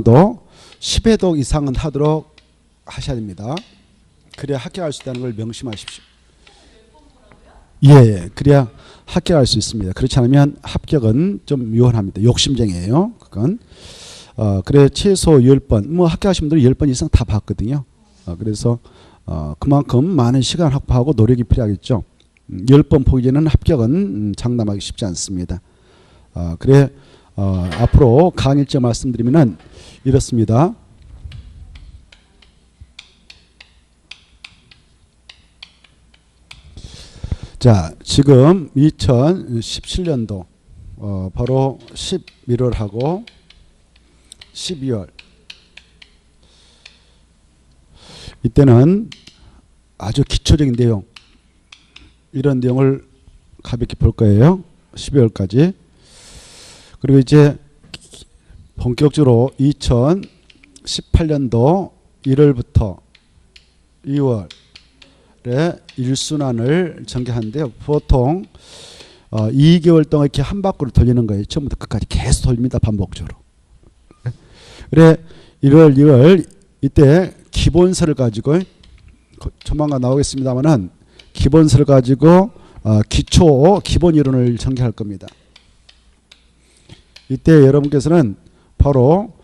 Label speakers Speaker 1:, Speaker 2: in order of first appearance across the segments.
Speaker 1: 도 10회독 이상은 하도록 하셔야 됩니다. 그래야 합격할 수 있다는 걸 명심하십시오. 예, 그래야 합격할 수 있습니다. 그렇지 않으면 합격은 좀 유한합니다. 욕심쟁이에요. 그건. 그래 최소 10번, 뭐 합격하신 분들은 10번 이상 다 봤거든요. 그래서 그만큼 많은 시간 확보하고 노력이 필요하겠죠. 10번 보기 전에는 합격은 장담하기 쉽지 않습니다. 그래 앞으로 강의 일정 말씀드리면은 이렇습니다. 자, 지금 2017년도 바로 11월하고 12월 이때는 아주 기초적인 내용 이런 내용을 가볍게 볼 거예요. 12월까지. 그리고 이제 본격적으로 2018년도 1월부터 2월에 일순환을 전개하는데요. 보통 2개월 동안 이렇게 한 바퀴를 돌리는 거예요. 처음부터 끝까지 계속 돌립니다. 반복적으로. 그래 1월, 2월 이때 기본서를 가지고 조만간 나오겠습니다만은 기본서를 가지고 기본 이론을 전개할 겁니다. 이때 여러분께서는 바로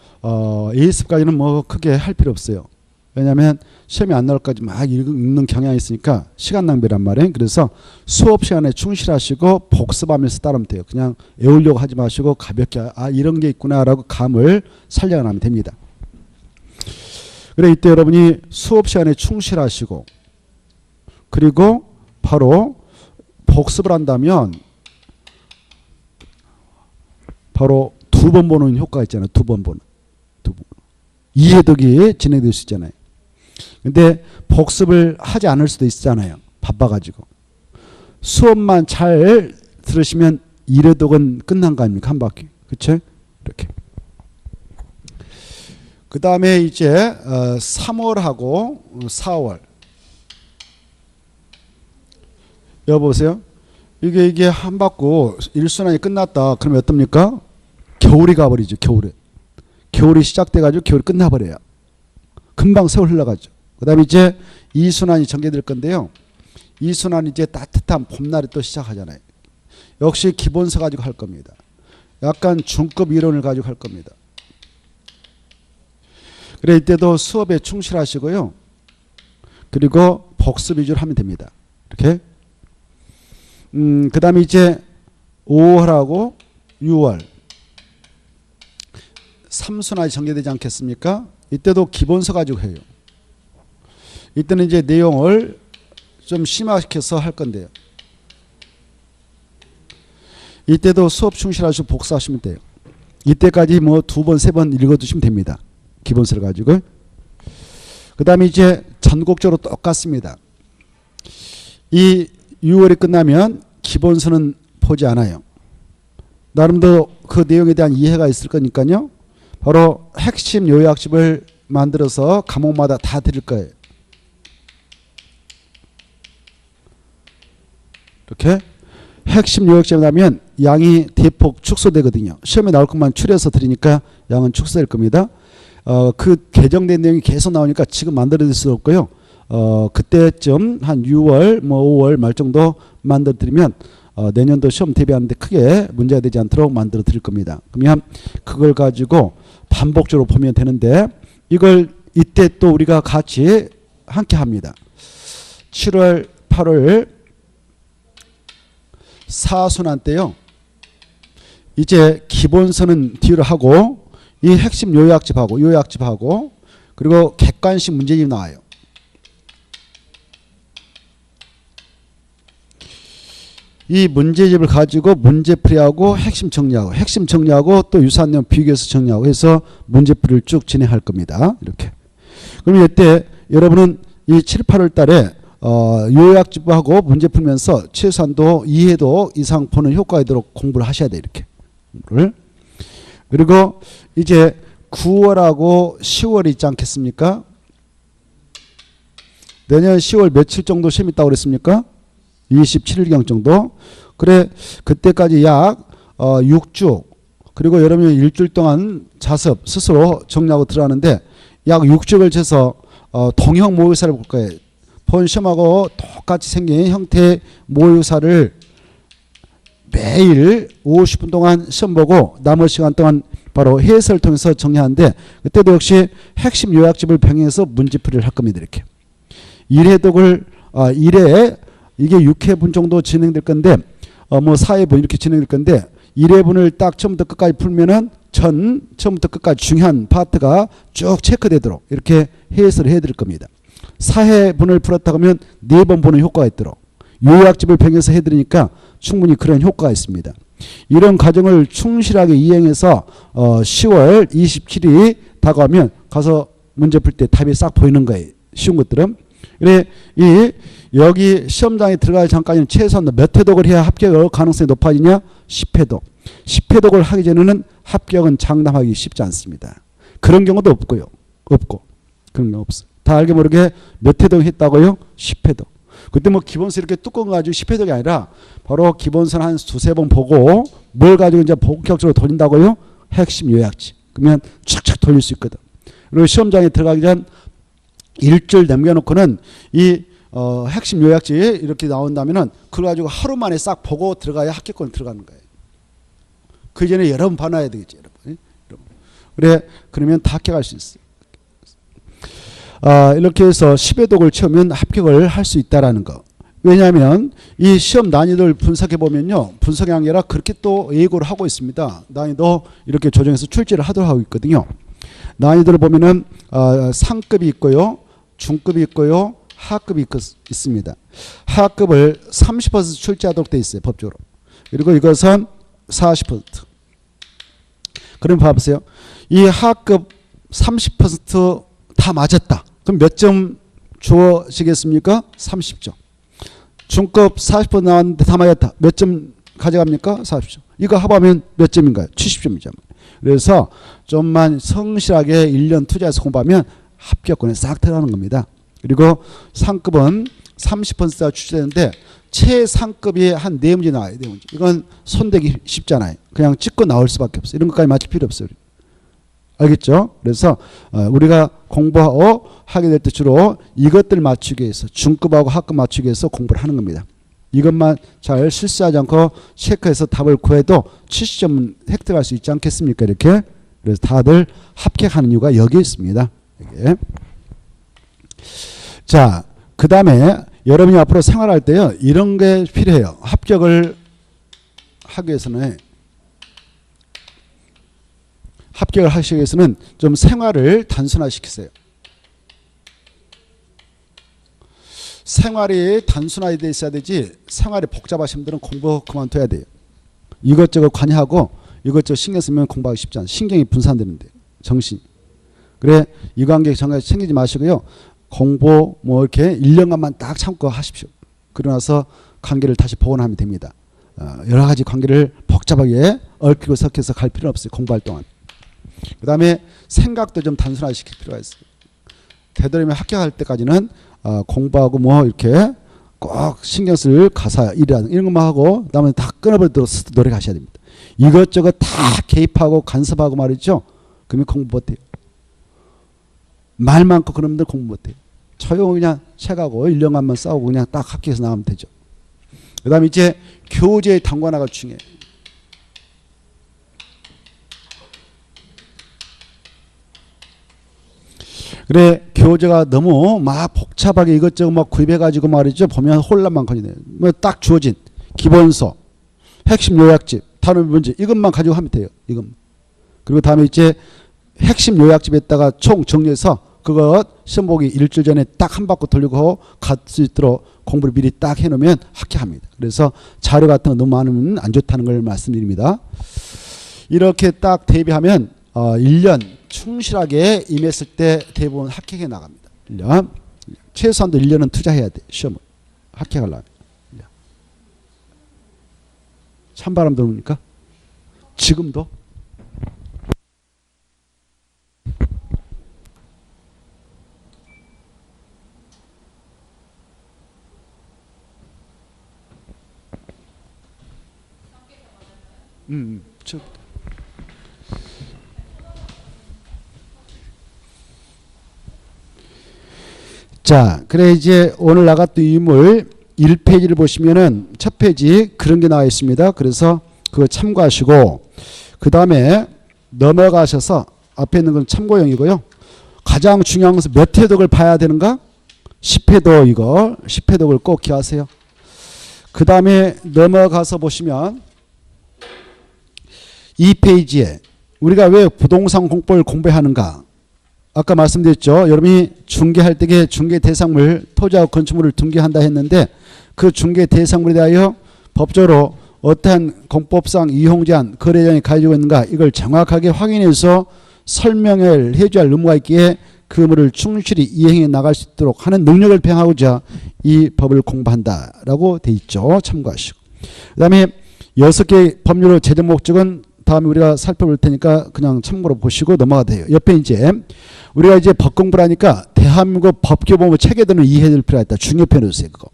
Speaker 1: AS까지는 뭐 크게 할 필요 없어요. 왜냐하면 시험이 안 나올 까지 막 읽는 경향이 있으니까 시간 낭비란 말이에요. 그래서 수업 시간에 충실하시고 복습하면서 따르면 돼요. 그냥 외우려고 하지 마시고 가볍게 이런 게 있구나라고 감을 살려가면 됩니다. 그래 이때 여러분이 수업 시간에 충실하시고 그리고 바로 복습을 한다면 바로 2번 보는 효과가 있잖아요. 2번 보는. 이해독이 진행될 수 있잖아요. 근데 복습을 하지 않을 수도 있잖아요. 바빠가지고. 수업만 잘 들으시면 1회독은 끝난 거 아닙니까? 한 바퀴. 그쵸? 이렇게. 그 다음에 이제 3월하고 4월. 여보세요? 이게 한 바퀴 일순환이 끝났다. 그러면 어떻습니까? 겨울이 가버리죠. 겨울이 시작돼가지고 겨울이 끝나버려요. 금방 세월 흘러가죠. 그 다음에 이제 2순환이 전개될 건데요. 2순환이 이제 따뜻한 봄날이 또 시작하잖아요. 역시 기본서 가지고 할 겁니다. 약간 중급 이론을 가지고 할 겁니다. 그래 이때도 수업에 충실하시고요. 그리고 복습 위주로 하면 됩니다. 이렇게. 그 다음에 이제 5월하고 6월 3순환이 전개되지 않겠습니까? 이때도 기본서 가지고 해요. 이때는 이제 내용을 좀 심화시켜서 할 건데요. 이때도 수업 충실하시고 복습하시면 돼요. 이때까지 뭐 2번, 3번 읽어두시면 됩니다. 기본서를 가지고. 그 다음에 이제 전국적으로 똑같습니다. 이 6월이 끝나면 기본서는 보지 않아요. 나름대로 그 내용에 대한 이해가 있을 거니까요. 바로 핵심 요약집을 만들어서 과목마다 다 드릴 거예요. 이렇게 핵심 요약집을 하면 양이 대폭 축소되거든요. 시험에 나올 것만 추려서 드리니까 양은 축소될 겁니다. 그 개정된 내용이 계속 나오니까 지금 만들어질 수 없고요. 그때쯤 한 6월, 뭐 5월 말 정도 만들어 드리면 내년도 시험 대비하는데 크게 문제가 되지 않도록 만들어 드릴 겁니다. 그러면 그걸 가지고 반복적으로 보면 되는데 이걸 이때 또 우리가 같이 함께 합니다. 7월, 8월 4순환 때요. 이제 기본서는 뒤로 하고 이 핵심 요약집하고 그리고 객관식 문제집이 나와요. 이 문제집을 가지고 문제풀이하고 핵심 정리하고 또 유사한 내용 비교해서 정리하고 해서 문제풀이를 쭉 진행할 겁니다. 이렇게. 그럼 이때 여러분은 이 7, 8월 달에 요약집하고 문제 풀면서 최소한도 2회독 이상 보는 효과가 있도록 공부를 하셔야 돼요. 이렇게. 그리고 이제 9월하고 10월이 있지 않겠습니까? 내년 10월 며칠 정도 시험 있다고 그랬습니까? 27일경 정도. 그래 그때까지 약 6주 그리고 여러분이 일주일 동안 자습 스스로 정리하고 들어가는데 약 6주를 재서 동형 모의고사를 볼 거예요. 본 시험하고 똑같이 생긴 형태의 모의고사를 매일 50분 동안 시험 보고 남은 시간 동안 바로 해설을 통해서 정리하는데 그때도 역시 핵심 요약집을 병행해서 문제풀이를 할 겁니다. 이렇게 1회독을 1회 이게 6회분 정도 진행될 건데 뭐 4회분 이렇게 진행될 건데 1회분을 딱 처음부터 끝까지 풀면은 처음부터 끝까지 중요한 파트가 쭉 체크되도록 이렇게 해설을 해드릴 겁니다. 4회분을 풀었다 하면 4번 보는 효과가 있도록 요약집을 병행해서 해드리니까 충분히 그런 효과가 있습니다. 이런 과정을 충실하게 이행해서 10월 27일이 다가오면 가서 문제 풀 때 답이 싹 보이는 거예요. 쉬운 것들은. 그래 여기 시험장에 들어가기 전까지는 최소한 몇 회독을 해야 합격 가능성이 높아지냐? 10회독. 10회독을 하기 전에는 합격은 장담하기 쉽지 않습니다. 그런 경우도 없고요. 그런 경우 없어. 다 알게 모르게 몇 회독 했다고요? 10회독. 그때 뭐 기본서 이렇게 뚜껑 가지고 10회독이 아니라 바로 기본서는 한 두세 번 보고 뭘 가지고 이제 본격적으로 돌린다고요? 핵심 요약지. 그러면 착착 돌릴 수 있거든. 그리고 시험장에 들어가기 전 일주일 남겨놓고는 이 핵심 요약지 이렇게 나온다면은 그걸 가지고 하루 만에 싹 보고 들어가야 합격권 들어가는 거예요. 그 전에 여러 번 봐놔야 되겠지, 여러분. 그래, 그러면 다 합격할 수 있어요. 이렇게 해서 10회독을 채우면 합격을 할 수 있다라는 거. 왜냐하면 이 시험 난이도를 분석해 보면요, 분석이 아니라 그렇게 또 예고를 하고 있습니다. 난이도 이렇게 조정해서 출제를 하도록 하고 있거든요. 난이도를 보면은 상급이 있고요, 중급이 있고요, 하급이 있습니다. 하급을 30% 출제하도록 돼 있어요, 법적으로. 그리고 이것은 40%. 그럼 봐보세요. 이 하급 30%다 맞았다. 그럼 몇 점 주어지겠습니까? 30점. 중급 40% 나왔는데 다 맞았다. 몇 점 가져갑니까? 40점. 이거 합하면 몇 점인가요? 70점이죠. 그래서 좀만 성실하게 1년 투자해서 공부하면 합격권에 싹 들어가는 겁니다. 그리고 상급은 30%가 출제되는데 최상급이 한 4문제 나와요. 4문제. 이건 손대기 쉽잖아요. 그냥 찍고 나올 수밖에 없어요. 이런 것까지 맞출 필요 없어요. 알겠죠? 그래서 우리가 공부하고 하게 될 때 주로 이것들 맞추기 위해서 중급하고 하급 맞추기 위해서 공부를 하는 겁니다. 이것만 잘 실수하지 않고 체크해서 답을 구해도 70점 획득할 수 있지 않겠습니까? 이렇게. 그래서 다들 합격하는 이유가 여기에 있습니다. 여기에. 자, 그 다음에 여러분이 앞으로 생활할 때요, 이런 게 필요해요. 합격을 하기 위해서는, 합격을 하시기 위해서는 좀 생활을 단순화시키세요. 생활이 단순화되어 있어야 되지, 생활이 복잡하신 분들은 공부 그만둬야 돼요. 이것저것 관여하고 이것저것 신경 쓰면 공부하기 쉽지 않아요. 신경이 분산되는데, 정신. 그래, 이 관계 정말 챙기지 마시고요. 공부 뭐 이렇게 1년간만 딱 참고 하십시오. 그러고 나서 관계를 다시 복원하면 됩니다. 여러 가지 관계를 복잡하게 얽히고 섞여서 갈 필요는 없어요. 공부할 동안. 그 다음에 생각도 좀 단순화시킬 필요가 있어요. 되도록이면 합격할 때까지는 공부하고 뭐 이렇게 꼭 신경 쓸 가사, 일이라든 이런 것만 하고 그다음에 다 끊어버리도록 노래 가셔야 됩니다. 이것저것 다 개입하고 간섭하고 말이죠. 그러면 공부 못해요. 말 많고 그런 분들 공부 못해요. 조용히 그냥 책하고 1년간만 싸우고 그냥 딱 합격해서 나가면 되죠. 그 다음에 이제 교재의 단관화가 중요해요. 그래, 교재가 너무 막 복잡하게 이것저것 막 구입해가지고 말이죠. 보면 혼란만 커지네요. 뭐 딱 주어진 기본서, 핵심 요약집, 단원 문제 이것만 가지고 하면 돼요. 이것만. 그리고 다음에 이제 핵심 요약집에다가 총 정리해서 그거 시험 보기 일주일 전에 딱 한 바퀴 돌리고 갈 수 있도록 공부를 미리 딱 해놓으면 합격합니다. 그래서 자료 같은 거 너무 많으면 안 좋다는 걸 말씀드립니다. 이렇게 딱 대비하면 1년 충실하게 임했을 때 대부분 합격해 나갑니다. 1년. 최소한도 1년은 투자해야 돼. 시험을. 합격하려면. 찬바람 들어옵니까? 지금도? 저 자, 그래 이제 오늘 나갔던 유물 1페이지를 보시면은 첫 페이지 그런 게 나와 있습니다. 그래서 그거 참고하시고 그 다음에 넘어가셔서 앞에 있는 건 참고용이고요. 가장 중요한 것은 몇 회독을 봐야 되는가? 10회독 이거 10회독을 꼭 기하세요. 그 다음에 넘어가서 보시면 이 페이지에 우리가 왜 부동산 공법을 공부하는가? 아까 말씀드렸죠. 여러분이 중개할 때에 중개 대상물, 토지하고 건축물을 등기한다 했는데 그 중개 대상물에 대하여 법적으로 어떠한 공법상 이용제한 거래량이 가지고 있는가 이걸 정확하게 확인해서 설명을 해줘야 할 의무가 있기에 그 의무를 충실히 이행해 나갈 수 있도록 하는 능력을 배양하고자 이 법을 공부한다라고 돼 있죠. 참고하시고. 그 다음에 6개의 법률의 제정 목적은 다음에 우리가 살펴볼 테니까 그냥 참고로 보시고 넘어가도 돼요. 옆에 이제 우리가 이제 법 공부를 하니까 대한민국 법규범위 체계도는 이해될 필요가 있다. 중요표 넣으세요. 그거.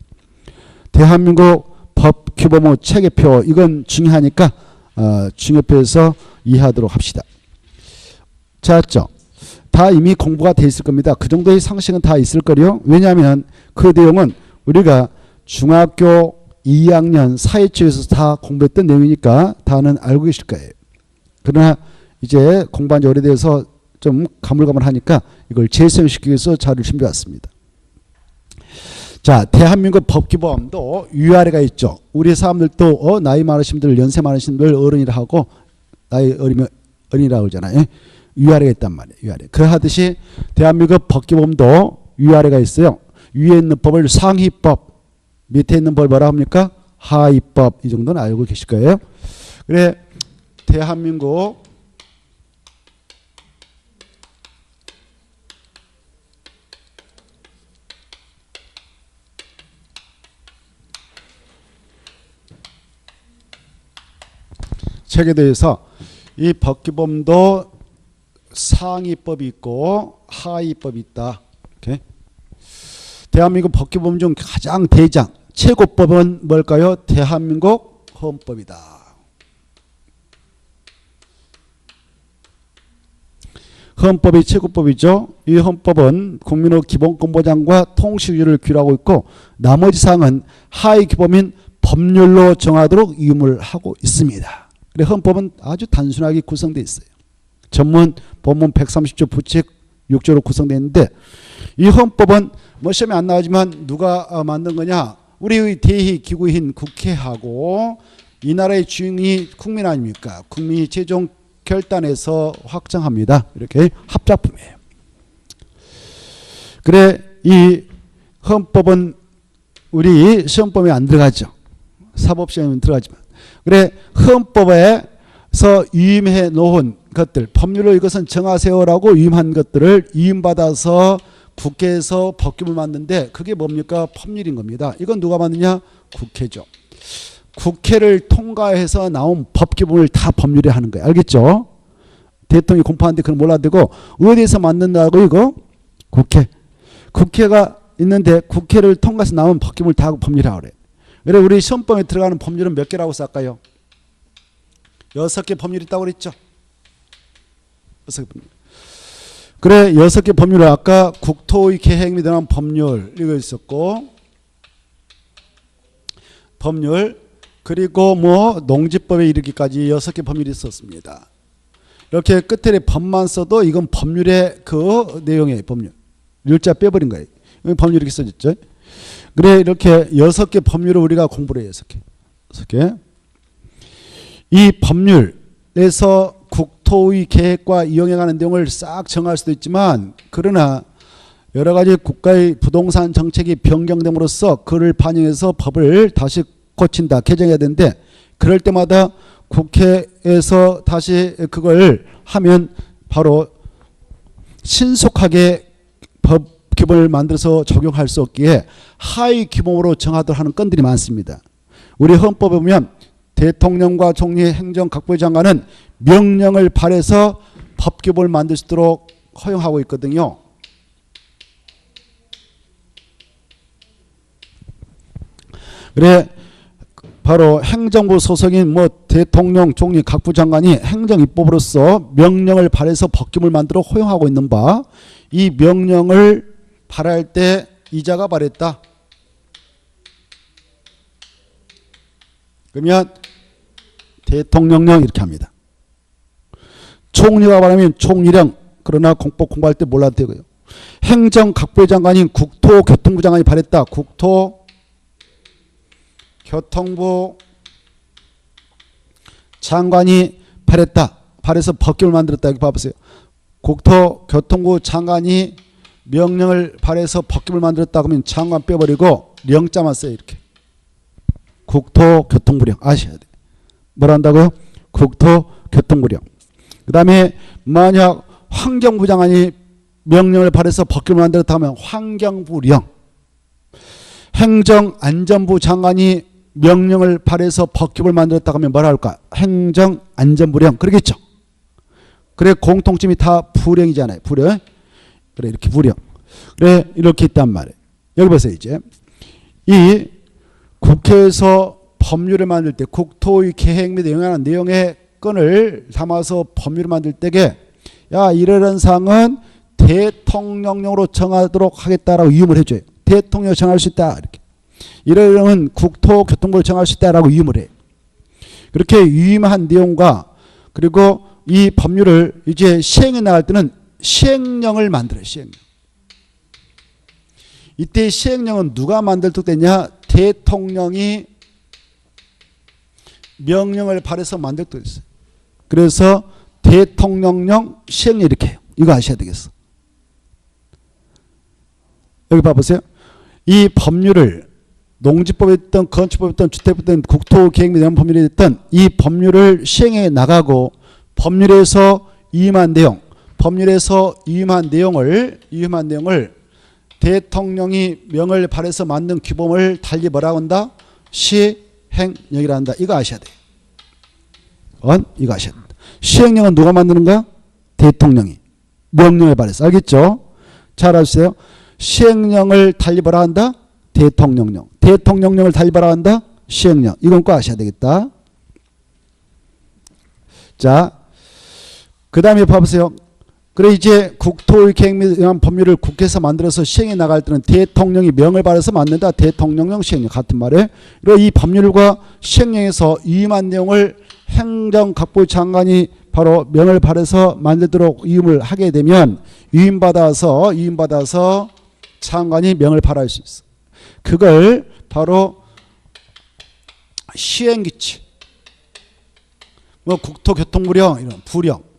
Speaker 1: 대한민국 법규범위 체계표 이건 중요하니까 중요표에서 이해하도록 합시다. 자,죠. 다 이미 공부가 돼 있을 겁니다. 그 정도의 상식은 다 있을 거요. 왜냐하면 그 내용은 우리가 중학교 2학년 사회초에서 다 공부했던 내용이니까 다는 알고 계실 거예요. 그러나 이제 공부한 지 오래돼서 좀 가물가물하니까 이걸 재생시키기 위해서 자료를 준비해 왔습니다. 자, 대한민국 법규범도 위아래가 있죠. 우리 사람들도 나이 많으신 분들, 연세 많으신 분들 어른이라 하고 나이 어리면 어린이라고 그러잖아요. 위아래가 있단 말이에요. 위아래. 그 하듯이 대한민국 법규범도 위아래가 있어요. 위에 있는 법을 상위법, 밑에 있는 법을 뭐라 합니까? 하위법. 이 정도는 알고 계실 거예요. 그래 대한민국 체계도에서 이 법규범도 상위법이 있고 하위법이 있다. 이렇게. 대한민국 법규범 중 가장 대장 최고법은 뭘까요? 대한민국 헌법이다. 헌법이 최고법이죠. 이 헌법은 국민의 기본권보장과 통치유지를 규율하고 있고 나머지 사항은 하위 규범인 법률로 정하도록 의무하고 있습니다. 그래 헌법은 아주 단순하게 구성되어 있어요. 전문 본문 130조 부책 6조로 구성되어 있는데 이 헌법은 뭐 시험에 안 나오지만 누가 만든 거냐? 우리의 대의 기구인 국회하고 이 나라의 주인이 국민 아닙니까? 국민이 최종 결단해서 확정합니다. 이렇게 합작품이에요. 그래 이 헌법은 우리 시험법에 안 들어가죠. 사법시험에 들어가지만. 그래 헌법에서 위임해 놓은 것들 법률로 이것은 정하세요라고 위임한 것들을 위임받아서 국회에서 법규를 만드는데 그게 뭡니까? 법률인 겁니다. 이건 누가 만드냐? 국회죠. 국회를 통과해서 나온 법규문을 다 법률에 하는 거예요. 알겠죠? 대통령이 공포하는데 그건 몰라도 되고 어디에서 만든다고 이거? 국회. 국회가 있는데 국회를 통과해서 나온 법규문을 다 법률이라고 그래요. 그래 우리 시험법에 들어가는 법률은 몇 개라고 쓸까요? 6개 법률이 있다고 그랬죠? 6개 법률. 그래 6개 법률을 아까 국토의 계획 및 관한 법률 이거 있었고 법률 그리고 뭐 농지법에 이르기까지 6개 법률이 있었습니다. 이렇게 끝에 법만 써도 이건 법률의 그 내용이에요. 법률. 율자 빼버린 거예요. 법률 이렇게 써졌죠. 그래 이렇게 6개 법률을 우리가 공부를 해요. 6개. 6개. 이 법률에서 국토의 계획과 이용해가는 내용을 싹 정할 수도 있지만 그러나 여러 가지 국가의 부동산 정책이 변경됨으로써 그를 반영해서 법을 다시 고친다. 개정해야 되는데 그럴 때마다 국회에서 다시 그걸 하면 바로 신속하게 법 규범을 만들어서 적용할 수 없기에 하위 규범으로 정하도록 하는 건들이 많습니다. 우리 헌법에 보면 대통령과 총리 행정각부의 장관은 명령을 발해서 법규범을 만들 수 있도록 허용하고 있거든요. 그래 바로 행정부 소속인 뭐 대통령, 총리, 각부 장관이 행정입법으로서 명령을 발해서 법규범을 만들어 허용하고 있는 바 이 명령을 발할 때 이자가 발했다. 그러면 대통령령 이렇게 합니다. 총리가 발하면 총리령. 그러나 공법 공부할 때 몰라도 되고요. 행정각부의 장관인 국토교통부 장관이 발했다. 국토교통부 장관이 발했다. 발해서 법규를 만들었다. 여기 봐보세요. 국토교통부 장관이 명령을 발해서 법규를 만들었다. 그러면 장관 빼버리고 령자만 써요. 이렇게. 국토교통부령 아셔야 돼. 뭐라 한다고요? 국토교통부령. 그 다음에 만약 환경부 장관이 명령을 발해서 법규를 만들었다 하면 환경부령. 행정안전부 장관이 명령을 발해서 법규를 만들었다 하면 뭐라 할까? 행정안전부령. 그러겠죠. 그래 공통점이 다 부령이잖아요. 부령. 그래 이렇게 부령. 그래 이렇게 있단 말이에요. 여기 보세요. 이제 이 국회에서 법률을 만들 때 국토의 계획 및 영향하는 내용의 건을 담아서 법률을 만들 때에 야 이러한 사항은 대통령령으로 정하도록 하겠다라고 위임을 해줘요. 대통령 정할 수 있다. 이렇게. 이러한 국토교통부를 정할 수 있다라고 위임을 해요. 그렇게 위임한 내용과 그리고 이 법률을 이제 시행해 나갈 때는 시행령을 만들어요. 시행령. 이때 시행령은 누가 만들도록 되냐? 대통령이 명령을 발해서 만들도록 있어요. 그래서 대통령령 시행령 이렇게 해요. 이거 아셔야 되겠어. 여기 봐보세요. 이 법률을 농지법에 있던 건축법에 있던 주택법에 있던 국토계획 및 이런 법률에 있던 이 법률을 시행해 나가고 법률에서 위임한 내용을 대통령이 명을 발해서 만든 규범을 달리 뭐라고 한다? 시행령이라 한다. 이거 아셔야 돼요. 이거 아셔야 된다. 시행령은 누가 만드는가? 대통령이. 명령을 발해서. 알겠죠? 잘 알아주세요. 시행령을 달리 뭐라 한다? 대통령령. 대통령령을 달리 뭐라 한다? 시행령. 이건 꼭 아셔야 되겠다. 자, 그 다음에 봐보세요. 그래 이제 국토의 계획 및 의한 법률을 국회에서 만들어서 시행해 나갈 때는 대통령이 명을 발해서 만든다. 대통령령 시행령 같은 말에. 그리고 이 법률과 시행령에서 위임한 내용을 행정각부 장관이 바로 명을 발해서 만들도록 위임을 하게 되면 위임받아서 장관이 명을 발할 수 있어. 그걸 바로 시행규칙, 뭐 국토교통부령 이런 부령.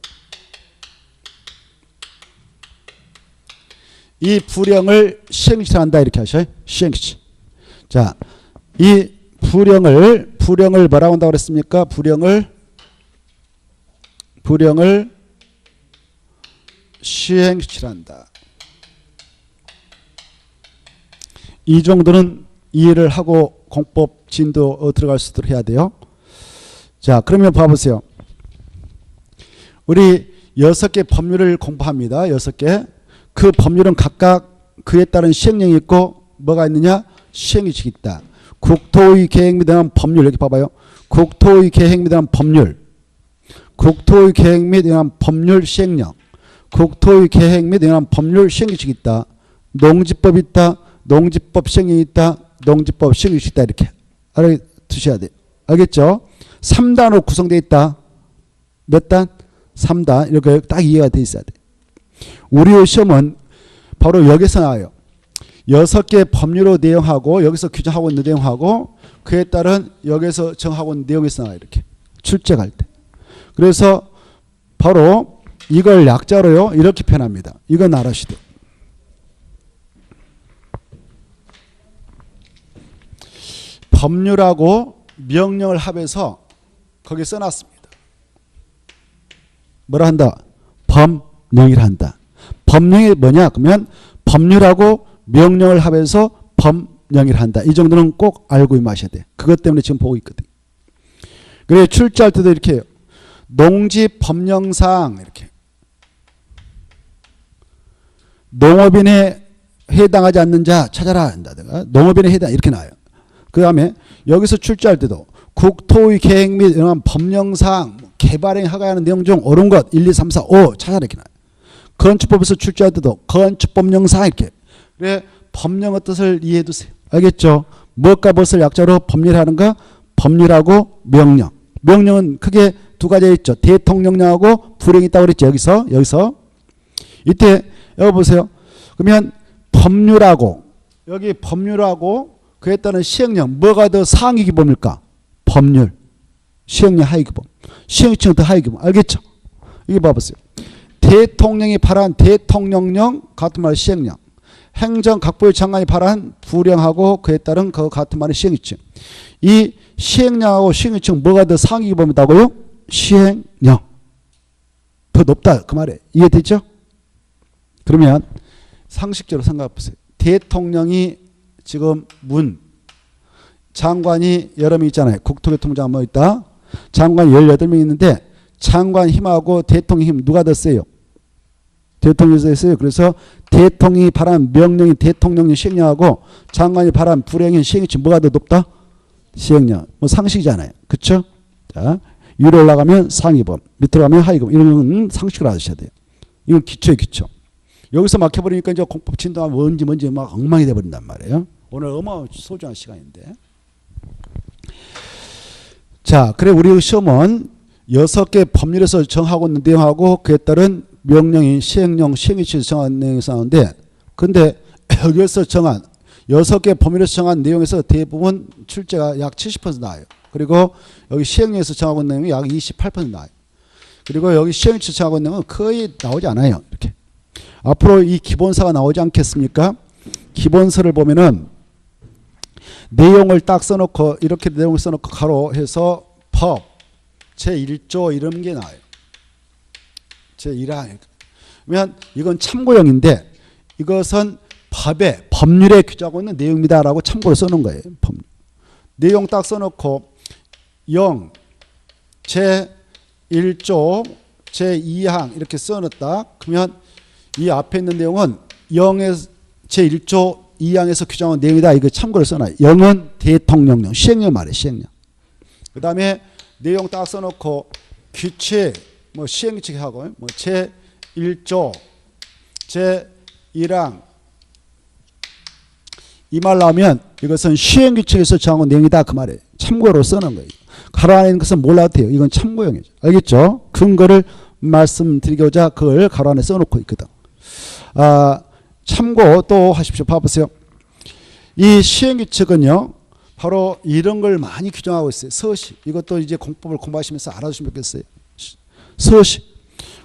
Speaker 1: 이 부령을 시행규칙 한다 이렇게 하셔요. 시행규칙. 자, 이 부령을 뭐라고 한다고 그랬습니까? 부령을 시행규칙한다. 이 정도는 이해를 하고 공법 진도 들어갈 수 있도록 해야 돼요. 자, 그러면 봐보세요. 우리 6개 법률을 공부합니다. 6개. 그 법률은 각각 그에 따른 시행령이 있고 뭐가 있느냐? 시행규칙이 있다. 국토의 계획 및 의한 법률. 여기 봐봐요. 국토의 계획 및 의한 법률. 국토의 계획 및 의한 법률 시행령. 국토의 계획 및 의한 법률 시행규칙이 있다. 농지법 있다. 농지법 시행령이 있다. 농지법 시행규칙이 있다. 이렇게 알아두셔야 돼요. 알겠죠? 3단으로 구성되어 있다. 몇 단? 3단. 이렇게 딱 이해가 돼 있어야 돼. 우리 시험은 바로 여기서 나와요. 6개 법률로 내용하고 여기서 규정하고 있는 내용하고 그에 따른 여기서 정하고 있는 내용에서 나와요. 이렇게 출제할 때. 그래서 바로 이걸 약자로요. 이렇게 표현합니다. 이건 알아시죠. 법률하고 명령을 합해서 거기 써놨습니다. 뭐라 한다? 법령이라 한다. 법령이 뭐냐? 그러면 법률하고 명령을 합해서 법령이라 한다. 이 정도는 꼭 알고 마셔야 돼. 그것 때문에 지금 보고 있거든. 그래 출제할 때도 이렇게 해요. 농지법령상 이렇게 농업인에 해당하지 않는 자 찾아라 한다든가 농업인에 해당 이렇게 나와요. 그 다음에 여기서 출제할 때도 국토의 계획 및 이런 법령상 개발행 허가하는 내용 중 옳은 것 1, 2, 3, 4, 5 찾아라 이렇게 나와요. 건축법에서 출제할 때도 건축법령상 이렇게. 그래 법령의 뜻을 이해해 두세요. 알겠죠? 무엇과 무엇을 약자로 법률하는가? 법률하고 명령. 명령은 크게 두 가지 있죠. 대통령령하고 불행이 있다고 그랬죠. 여기서. 이때 여기 보세요. 그러면 법률하고 여기 법률하고 그에 따른 시행령 뭐가 더 상위 기범일까? 법률. 시행령 하위 기범. 시행령은 더 하위 기범. 알겠죠? 이게 봐보세요. 대통령이 발한 대통령령 같은 말 시행령. 행정각부의 장관이 발한 부령하고 그에 따른 그 같은 말이 시행령. 이 시행령하고 시행령 뭐가 더 상위 기범이다고요? 시행령. 더 높다 그 말이에요. 이해됐죠? 그러면 상식적으로 생각해 보세요. 대통령이 지금 장관이 여러 명 있잖아요. 국토교통부장관 뭐 있다. 장관이 18명 있는데 장관 힘하고 대통령 힘 누가 더 세요? 대통령이 더 세요. 그래서 대통령이 발한 명령이 대통령령 시행령하고 장관이 발한 불행인 시행령 뭐가 더 높다? 시행령. 뭐 상식이잖아요. 그렇죠? 자, 위로 올라가면 상위범, 밑으로 가면 하위범. 이런 상식을 아셔야 돼요. 이건 기초예요, 기초. 여기서 막혀버리니까 이제 공법 진도가 뭔지 막 엉망이 돼버린단 말이에요. 오늘 어마어마한 소중한 시간인데. 자, 그래 우리 시험은 6개 법률에서 정하고 있는 내용하고 그에 따른 명령이 시행령, 시행위치에서 정한 내용이 나오는데 근데 여기에서 정한 6개 법률에서 정한 내용에서 대부분 출제가 약 70% 나와요. 그리고 여기 시행령에서 정하고 있는 내용이 약 28% 나와요. 그리고 여기 시행위치에서 정하고 있는 내용은 거의 나오지 않아요. 이렇게. 앞으로 이 기본서가 나오지 않겠습니까? 기본서를 보면은 내용을 딱 써놓고 이렇게 내용을 써놓고 가로해서 법 제1조 이런 게 나와요. 제1항. 그러면 이건 참고용인데 이것은 법률에 규정하고 있는 내용입니다라고 참고로 써놓은 거예요. 법률. 내용 딱 써놓고 0 제1조 제2항 이렇게 써놨다. 그러면 이 앞에 있는 내용은 0의 제1조 2항에서 규정한 내용이다. 이거 참고로 써놔요. 0은 대통령령, 시행령 말이에요. 시행령. 그 다음에 내용 딱 써놓고 규칙, 뭐 시행규칙하고 뭐 제1조, 제1항 이 말 나오면 이것은 시행규칙에서 정한 내용이다. 그 말이에요. 참고로 써놓은 거예요. 가로 안에 있는 것은 몰라도 돼요. 이건 참고용이죠. 알겠죠? 근거를 말씀드리고자 그걸 가로 안에 써놓고 있거든. 참고 또 하십시오. 봐보세요. 이 시행규칙은요. 바로 이런 걸 많이 규정하고 있어요. 서식. 이것도 이제 공법을 공부하시면서 알아두시면 좋겠어요. 서식.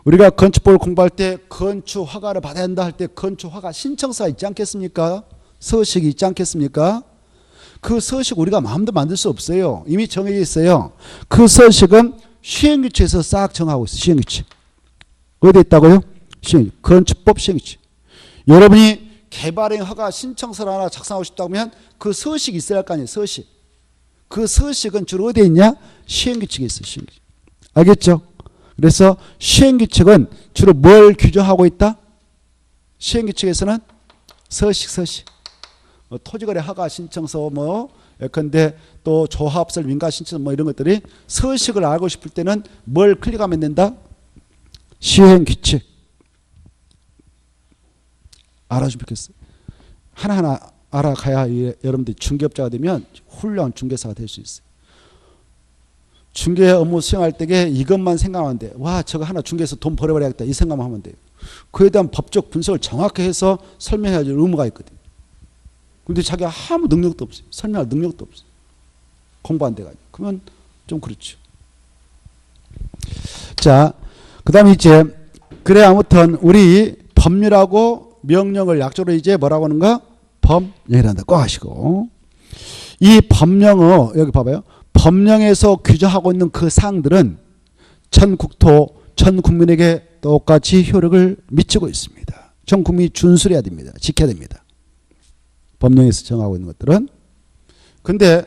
Speaker 1: 우리가 건축법을 공부할 때 건축 허가를 받아야 한다 할 때 건축 허가 신청서가 있지 않겠습니까? 서식이 있지 않겠습니까? 그 서식 우리가 마음대로 만들 수 없어요. 이미 정해져 있어요. 그 서식은 시행규칙에서 싹 정하고 있어요. 시행규칙. 어디에 있다고요? 건축법 시행규칙. 여러분이 개발행 허가 신청서를 하나 작성하고 싶다고 하면 그 서식이 있어야 할 거 아니에요. 서식. 그 서식은 주로 어디에 있냐? 시행규칙에 있어요. 시행규칙. 알겠죠? 그래서 시행규칙은 주로 뭘 규정하고 있다? 시행규칙에서는 서식. 뭐 토지거래 허가 신청서 뭐 예컨대 또 조합설 민가 신청서 뭐 이런 것들이 서식을 알고 싶을 때는 뭘 클릭하면 된다? 시행규칙. 알아주면 좋겠어요. 하나하나 알아가야 여러분들이 중개업자가 되면 훌륭한 중개사가 될 수 있어요. 중개 업무 수행할 때에 이것만 생각하는데 와 저거 하나 중개해서 돈 벌어버려야겠다 이 생각만 하면 돼요. 그에 대한 법적 분석을 정확히 해서 설명해야 될 의무가 있거든요. 근데 자기가 아무 능력도 없어요. 설명할 능력도 없어요. 공부 안 돼가지고. 그러면 좀 그렇죠. 자, 그 다음에 이제 그래 아무튼 우리 법률하고 명령을 약조로 이제 뭐라고 하는가? 법령이란다. 꼭 하시고. 이 법령어 여기 봐봐요. 법령에서 규정하고 있는 그 사항들은 전 국민에게 똑같이 효력을 미치고 있습니다. 전 국민이 준수해야 됩니다. 지켜야 됩니다. 법령에서 정하고 있는 것들은. 근데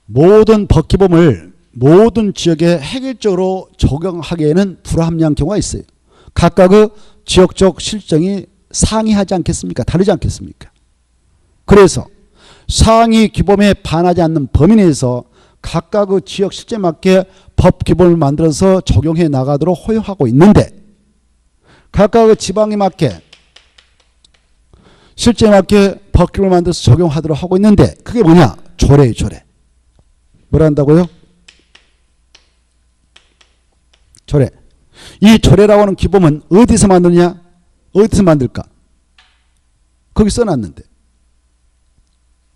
Speaker 1: 모든 법규범을 모든 지역에 획일적으로 적용하기에는 불합리한 경우가 있어요. 각각의 지역적 실정이 상이하지 않겠습니까? 다르지 않겠습니까? 그래서 상위 규범에 반하지 않는 범위 내에서 각각의 지역 실제에 맞게 법 규범을 만들어서 적용해 나가도록 허용하고 있는데 각각의 지방에 맞게 실제 맞게 법규를 만들어서 적용하도록 하고 있는데 그게 뭐냐? 조례예요. 조례. 뭘 한다고요? 조례. 이 조례라고 하는 기본은 어디서 만드냐? 어디서 만들까? 거기 써놨는데.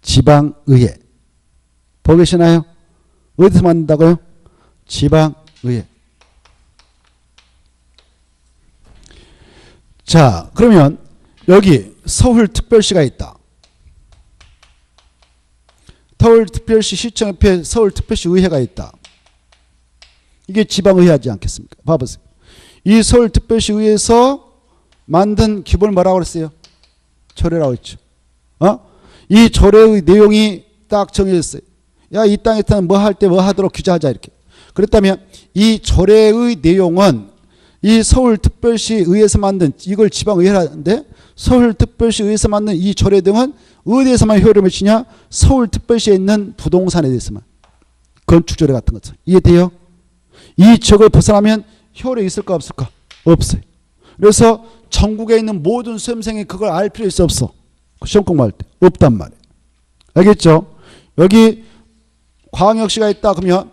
Speaker 1: 지방의회. 보고 계시나요? 어디서 만든다고요? 지방의회. 자, 그러면 여기 서울특별시가 있다. 서울특별시 시청 옆에 서울특별시 의회가 있다. 이게 지방의회 하지 않겠습니까? 봐보세요. 이 서울특별시 의회에서 만든 기본을 뭐라고 그랬어요? 조례라고 했죠. 이 조례의 내용이 딱 정해졌어요. 야, 이 땅에서는 뭐 할 때 뭐 하도록 규제하자 이렇게. 그렇다면 이 조례의 내용은 이 서울특별시 의회에서 만든 이걸 지방의회라는데 서울특별시 의회에서 만든 이 조례 등은 어디에서만 효력을 미치냐? 서울특별시에 있는 부동산에 대해서만. 건축조례 같은 것들. 이해돼요? 이 지역을 벗어나면 효력이 있을까 없을까? 없어요. 그래서 전국에 있는 모든 수험생이 그걸 알 필요 있어 없어? 시험 공부할 때 없단 말이에요. 알겠죠? 여기 광역시가 있다 그러면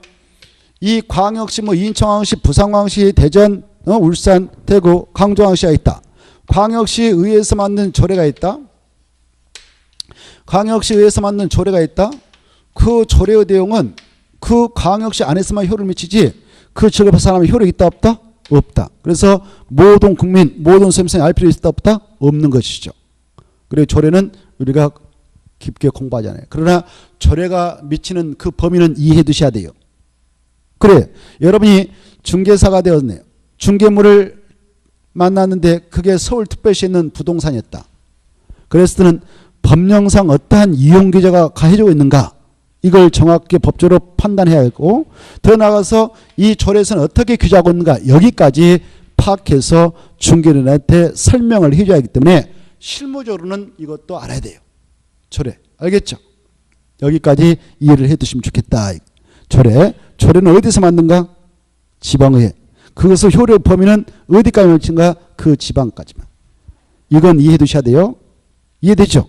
Speaker 1: 이 광역시 뭐 인천광역시, 부산광역시, 대전, 울산, 대구, 강조광역시가 있다. 광역시 의회에서 만든 조례가 있다. 광역시 의회에서 만든 조례가 있다. 그 조례의 내용은 그 광역시 안에서만 효력을 미치지 그 지역을 벗어나면 효력이 있다 없다? 없다. 그래서 모든 국민, 모든 수험생이 알 필요 있다 없다? 없는 것이죠. 그리고 조례는 우리가 깊게 공부하잖아요. 그러나 조례가 미치는 그 범위는 이해해 두셔야 돼요. 그래, 여러분이 중개사가 되었네요. 중개물을 만났는데 그게 서울특별시에 있는 부동산이었다. 그랬을 때는 법령상 어떠한 이용 규제가 가해지고 있는가? 이걸 정확히 법적으로 판단해야 하고 더 나아가서 이 조례에서는 어떻게 규제하고 있는가? 여기까지 파악해서 중개인한테 설명을 해줘야 하기 때문에 실무적으로는 이것도 알아야 돼요. 조례. 알겠죠? 여기까지 이해를 해 두시면 좋겠다. 조례. 조례는 어디서 만든가? 지방의회. 그것의 효력 범위는 어디까지 미친가? 그 지방까지만. 이건 이해해 두셔야 돼요. 이해되죠?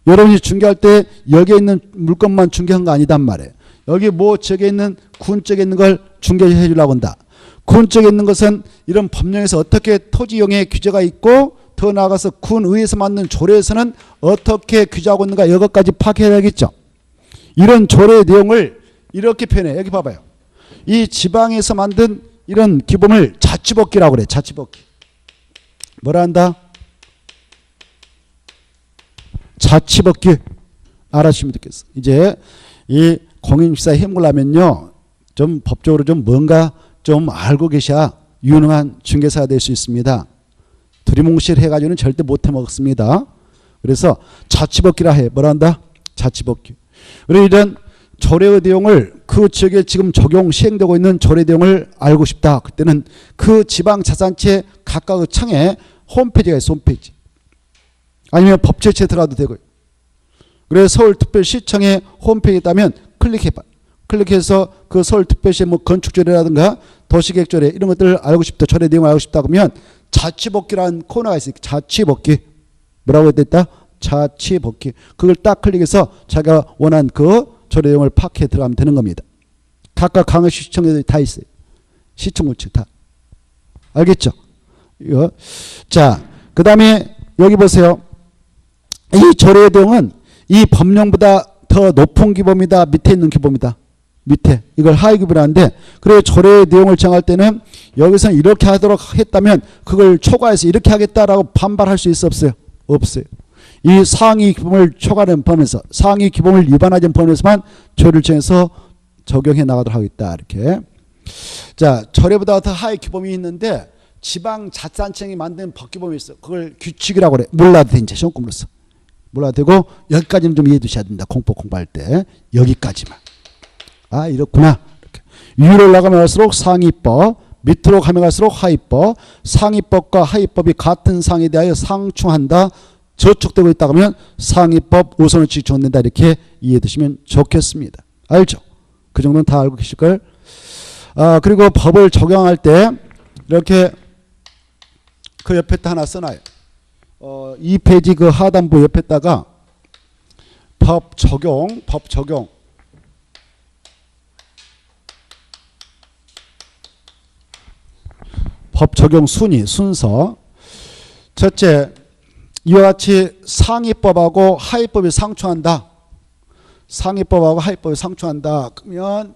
Speaker 1: 여러분이 중개할 때 여기에 있는 물건만 중개한 거 아니단 말이에요. 여기 뭐 저기에 있는 군 쪽에 있는 걸 중개해 주려고 한다. 군 쪽에 있는 것은 이런 법령에서 어떻게 토지용의 규제가 있고 더 나아가서 군의회에서 만든 조례에서는 어떻게 규제하고 있는가 이것까지 파악해야겠죠. 이런 조례의 내용을 이렇게 표현해. 여기 봐봐요. 이 지방에서 만든 이런 기본을 자치법규라고 그래. 자치법규. 뭐라 한다? 자치법규. 알아주시면 좋겠어. 이제 이 공인중개사 해보려면요. 좀 법적으로 좀 뭔가 좀 알고 계셔야 유능한 중개사가 될 수 있습니다. 두리뭉실 해가지고는 절대 못 해먹습니다. 그래서 자치법규라 해. 뭐라 한다? 자치법규. 그리고 이런 조례의 내용을 그 지역에 지금 적용 시행되고 있는 조례 내용을 알고 싶다. 그때는 그 지방자치단체 각각의 청에 홈페이지가 있어. 홈페이지. 아니면 법제처에 들어가도 되고요. 그래서 서울특별시청에 홈페이지에 있다면 클릭해봐. 클릭해서 그 서울특별시의 뭐 건축조례라든가 도시계획조례 이런 것들을 알고 싶다. 조례 내용을 알고 싶다 그러면 자치법규라는 코너가 있어요. 자치법규. 뭐라고 했다? 자치법규. 그걸 딱 클릭해서 자기가 원한 그 조례 내용을 파악해 들어가면 되는 겁니다. 각각 광역시 시청에도 다 있어요. 시청구청 다. 알겠죠? 이거. 자, 그 다음에 여기 보세요. 이 조례 내용은 이 법령보다 더 높은 규범이다. 밑에 있는 규범이다. 밑에. 이걸 하위 규범이라는데 그래서 조례 내용을 정할 때는 여기서는 이렇게 하도록 했다면 그걸 초과해서 이렇게 하겠다라고 반발할 수 있어 없어요? 없어요. 이 상위 규범을 초과하는 범위에서 상위 규범을 위반하지 않는 범위에서만 조례를 정해서 적용해 나가도록 하겠다. 이렇게. 자, 조례보다 더 하위 규범이 있는데 지방자치단체장이 만든 법규범이 있어. 그걸 규칙이라고 그래. 몰라도 돼. 이제 시험 공부로서. 몰라도 되고 여기까지는 좀 이해해 두셔야 된다. 공부할 때. 여기까지만. 아, 이렇구나. 이렇게. 위로 올라가면 갈수록 상위법, 밑으로 가면 갈수록 하위법, 상위법과 하위법이 같은 상에 대하여 상충한다. 저촉되고 있다 그러면 상위법 우선의칙 적용된다. 이렇게 이해해 두시면 좋겠습니다. 알죠? 그 정도는 다 알고 계실걸? 그리고 법을 적용할 때 이렇게 그 옆에 또 하나 써놔요. 2페이지 그 하단부 옆에다가 법 적용 순서. 첫째, 이와 같이 상위법하고 하위법이 상충한다. 상위법하고 하위법이 상충한다. 그러면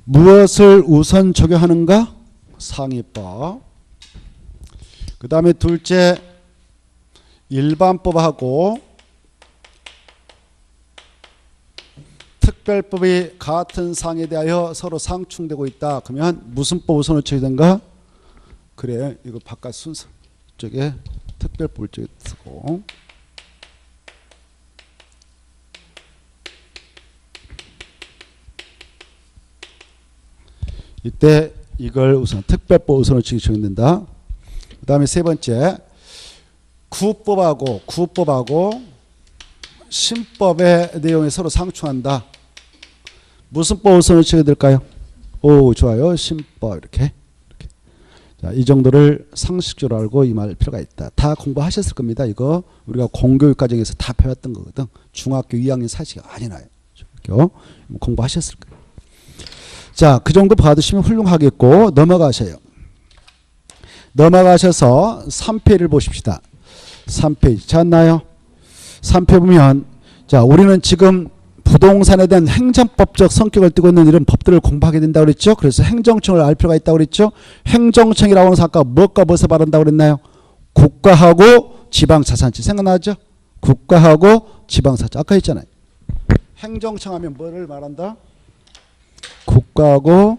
Speaker 1: 무엇을 우선 적용하는가? 상위법. 그 다음에 둘째, 일반법하고 특별법이 같은 사항에 대하여 서로 상충되고 있다. 그러면 무슨 법 우선을 적용된가? 그래, 이거 바깥 순서 쪽에 특별법을 쪽에 쓰고, 이때 이걸 우선 특별법 우선을 적용된다. 그 다음에 세 번째, 구법하고 신법의 내용이 서로 상충한다. 무슨 법 우선을 적용될까요? 오, 좋아요. 신법 이렇게. 자, 이 정도를 상식적으로 알고 임할 필요가 있다. 다 공부하셨을 겁니다. 이거 우리가 공교육 과정에서 다 배웠던 거거든. 중학교 2학년 사실이 아니나요. 공부하셨을 거예요. 자, 그 정도 받으시면 훌륭하겠고 넘어가셔요. 넘어가셔서 3페이지를 보십시다. 3페이지 찾나요? 3페이지 보면, 자, 우리는 지금 부동산에 대한 행정법적 성격을 띠고 있는 이런 법들을 공부하게 된다고 그랬죠. 그래서 행정청을 알 필요가 있다고 그랬죠. 행정청이라고 하는 아까 무엇과 무엇을 말한다고 그랬나요? 국가하고 지방자산청. 생각나죠? 국가하고 지방자산청. 아까 했잖아요. 행정청 하면 뭐를 말한다? 국가하고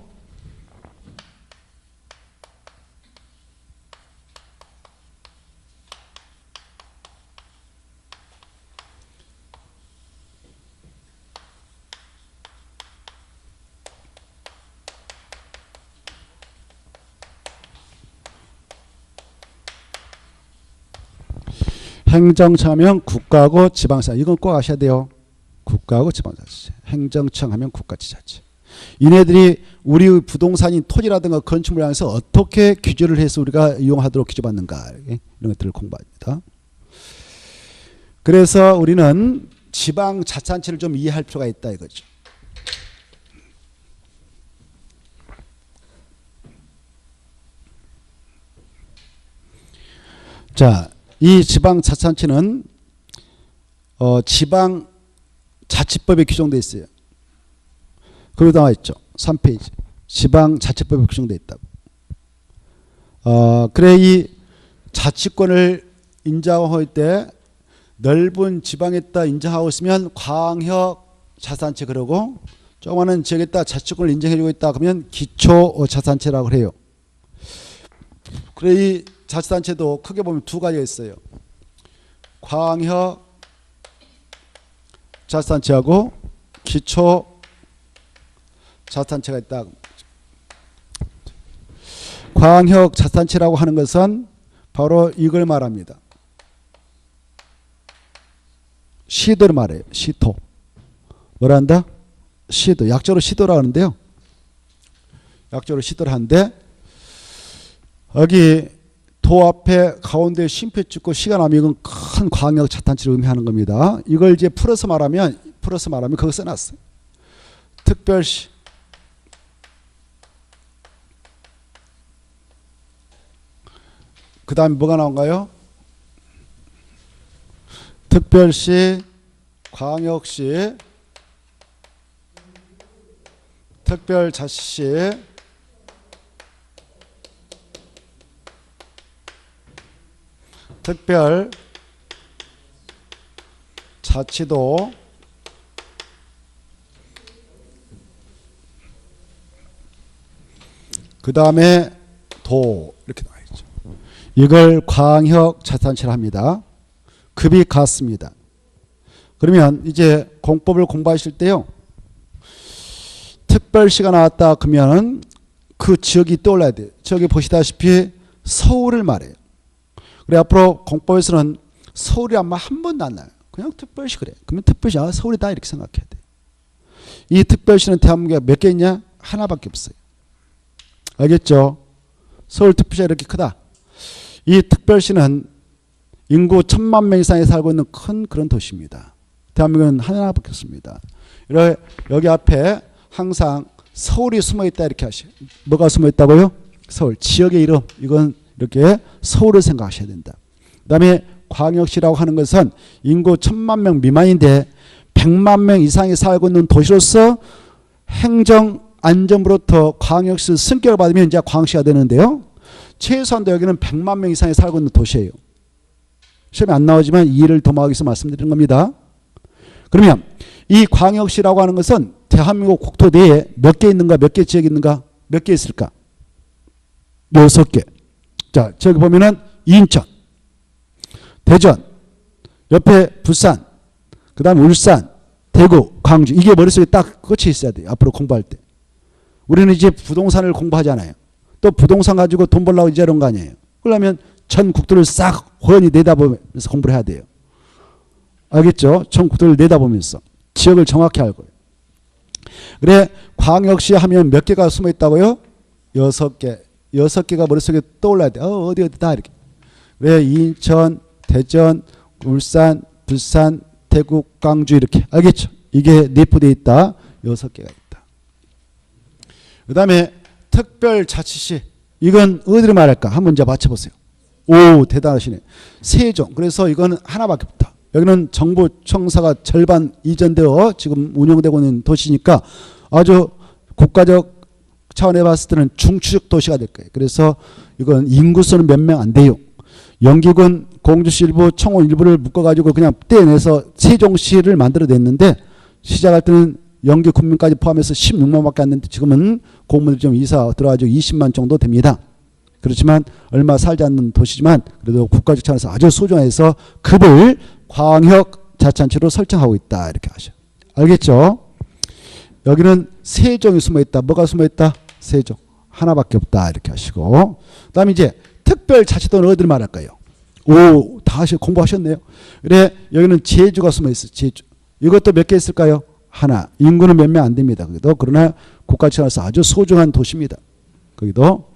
Speaker 1: 행정청 하면 국가하고 지방자치. 이건 꼭 아셔야 돼요. 국가하고 지방자치. 행정청 하면 국가지자체. 이네들이 우리 부동산인 토지라든가 건축물을 향해서 어떻게 규제를 해서 우리가 이용하도록 규제받는가, 이런 것들을 공부합니다. 그래서 우리는 지방자치단체를 좀 이해할 필요가 있다 이거죠. 자, 이 지방자치단체는 지방자치법에 규정되어 있어요. 거기 나와 있죠. 3페이지. 지방자치법에 규정되어 있다고. 그래, 이 자치권을 인정할 때 넓은 지방에다 인정하고 있으면 광역자치단체 그러고, 조그마한 지역에다 자치권을 인정해주고 있다 그러면 기초자치단체라고 해요. 그래, 이 자치단체도 크게 보면 두 가지가 있어요. 광역자치단체하고 기초자치단체가 있다. 광역자치단체라고 하는 것은 바로 이걸 말합니다. 시도를 말해요. 시도. 뭐라 한다? 시도. 약자로 시도라고 하는데요. 약자로 시도를 하는데, 여기 도 앞에 가운데 쉼표 찍고 시가 나면 이건 큰 광역자치단체를 의미하는 겁니다. 이걸 이제 풀어서 말하면 그거 써놨어요. 특별시, 그 다음에 뭐가 나온가요? 특별시, 광역시, 특별자치시, 특별자치도, 그 다음에 도, 이렇게 나와 있죠. 이걸 광역자치단체를 합니다. 급이 같습니다. 그러면 이제 공법을 공부하실 때요, 특별시가 나왔다 그러면 그 지역이 떠올라야 돼요. 저기 보시다시피 서울을 말해요. 그래, 앞으로 공법에서는 서울이 아마 한 번도 안 나요. 그냥 특별시 그래. 그러면 특별시 서울이다 이렇게 생각해야 돼. 이 특별시는 대한민국에 몇 개 있냐? 하나밖에 없어요. 알겠죠? 서울특별시가 이렇게 크다. 이 특별시는 인구 1000만 명 이상이 살고 있는 큰 그런 도시입니다. 대한민국은 하나밖에 없습니다. 여기 앞에 항상 서울이 숨어있다 이렇게 하셔요. 뭐가 숨어있다고요? 서울. 지역의 이름. 이건 이렇게 서울을 생각하셔야 된다. 그 다음에 광역시라고 하는 것은 인구 1000만 명 미만인데 100만 명 이상이 살고 있는 도시로서 행정 안전부로부터 광역시 승격을 받으면 이제 광역시가 되는데요. 최소한도 여기는 100만 명 이상이 살고 있는 도시예요. 시험에 안 나오지만 이해를 도모하기 위해서 말씀드리는 겁니다. 그러면 이 광역시라고 하는 것은 대한민국 국토 내에 몇 개 있는가, 몇 개 지역이 있는가, 몇 개 있을까? 6개. 자, 저기 보면은 인천, 대전, 옆에 부산, 그 다음에 울산, 대구, 광주. 이게 머릿속에 딱 꽂혀 있어야 돼요. 앞으로 공부할 때. 우리는 이제 부동산을 공부하잖아요. 또 부동산 가지고 돈 벌려고 이제 이런 거 아니에요. 그러려면 전 국토를 싹 훤히 내다보면서 공부를 해야 돼요. 알겠죠? 전 국토를 내다보면서 지역을 정확히 알고요. 그래 광역시 하면 몇 개가 숨어 있다고요? 6개. 6개가 머릿속에 떠올라야 돼. 어디다 이렇게. 그래 인천, 대전, 울산, 부산, 대구, 광주 이렇게. 알겠죠? 이게 내포되어 있다. 6개가 있다. 그 다음에 특별자치시. 이건 어디를 말할까? 한번 이제 맞춰보세요. 오, 대단하시네. 세종. 그래서 이거는 하나밖에 없다. 여기는 정부청사가 절반 이전되어 지금 운영되고 있는 도시니까 아주 국가적 차원에 봤을 때는 중추적 도시가 될 거예요. 그래서 이건 인구수는 몇 명 안 돼요. 영기군, 공주시 일부, 청원 일부를 묶어가지고 그냥 떼내서 세종시를 만들어냈는데 시작할 때는 영기 군민까지 포함해서 16만밖에 안 됐는데 지금은 공무원들 좀 이사 들어가지고 20만 정도 됩니다. 그렇지만 얼마 살지 않는 도시지만 그래도 국가적 차원에서 아주 소중해서 급을 광역자치단체로 설정하고 있다. 이렇게 하셔. 알겠죠? 여기는 세종이 숨어있다. 뭐가 숨어있다? 세종. 하나밖에 없다. 이렇게 하시고. 그 다음에 이제 특별자치도는 어디를 말할까요? 오, 다 공부하셨네요. 그래, 여기는 제주가 숨어있어. 제주. 이것도 몇 개 있을까요? 하나. 인구는 몇 명 안 됩니다. 거기도. 그러나 국가차원에서 아주 소중한 도시입니다. 거기도.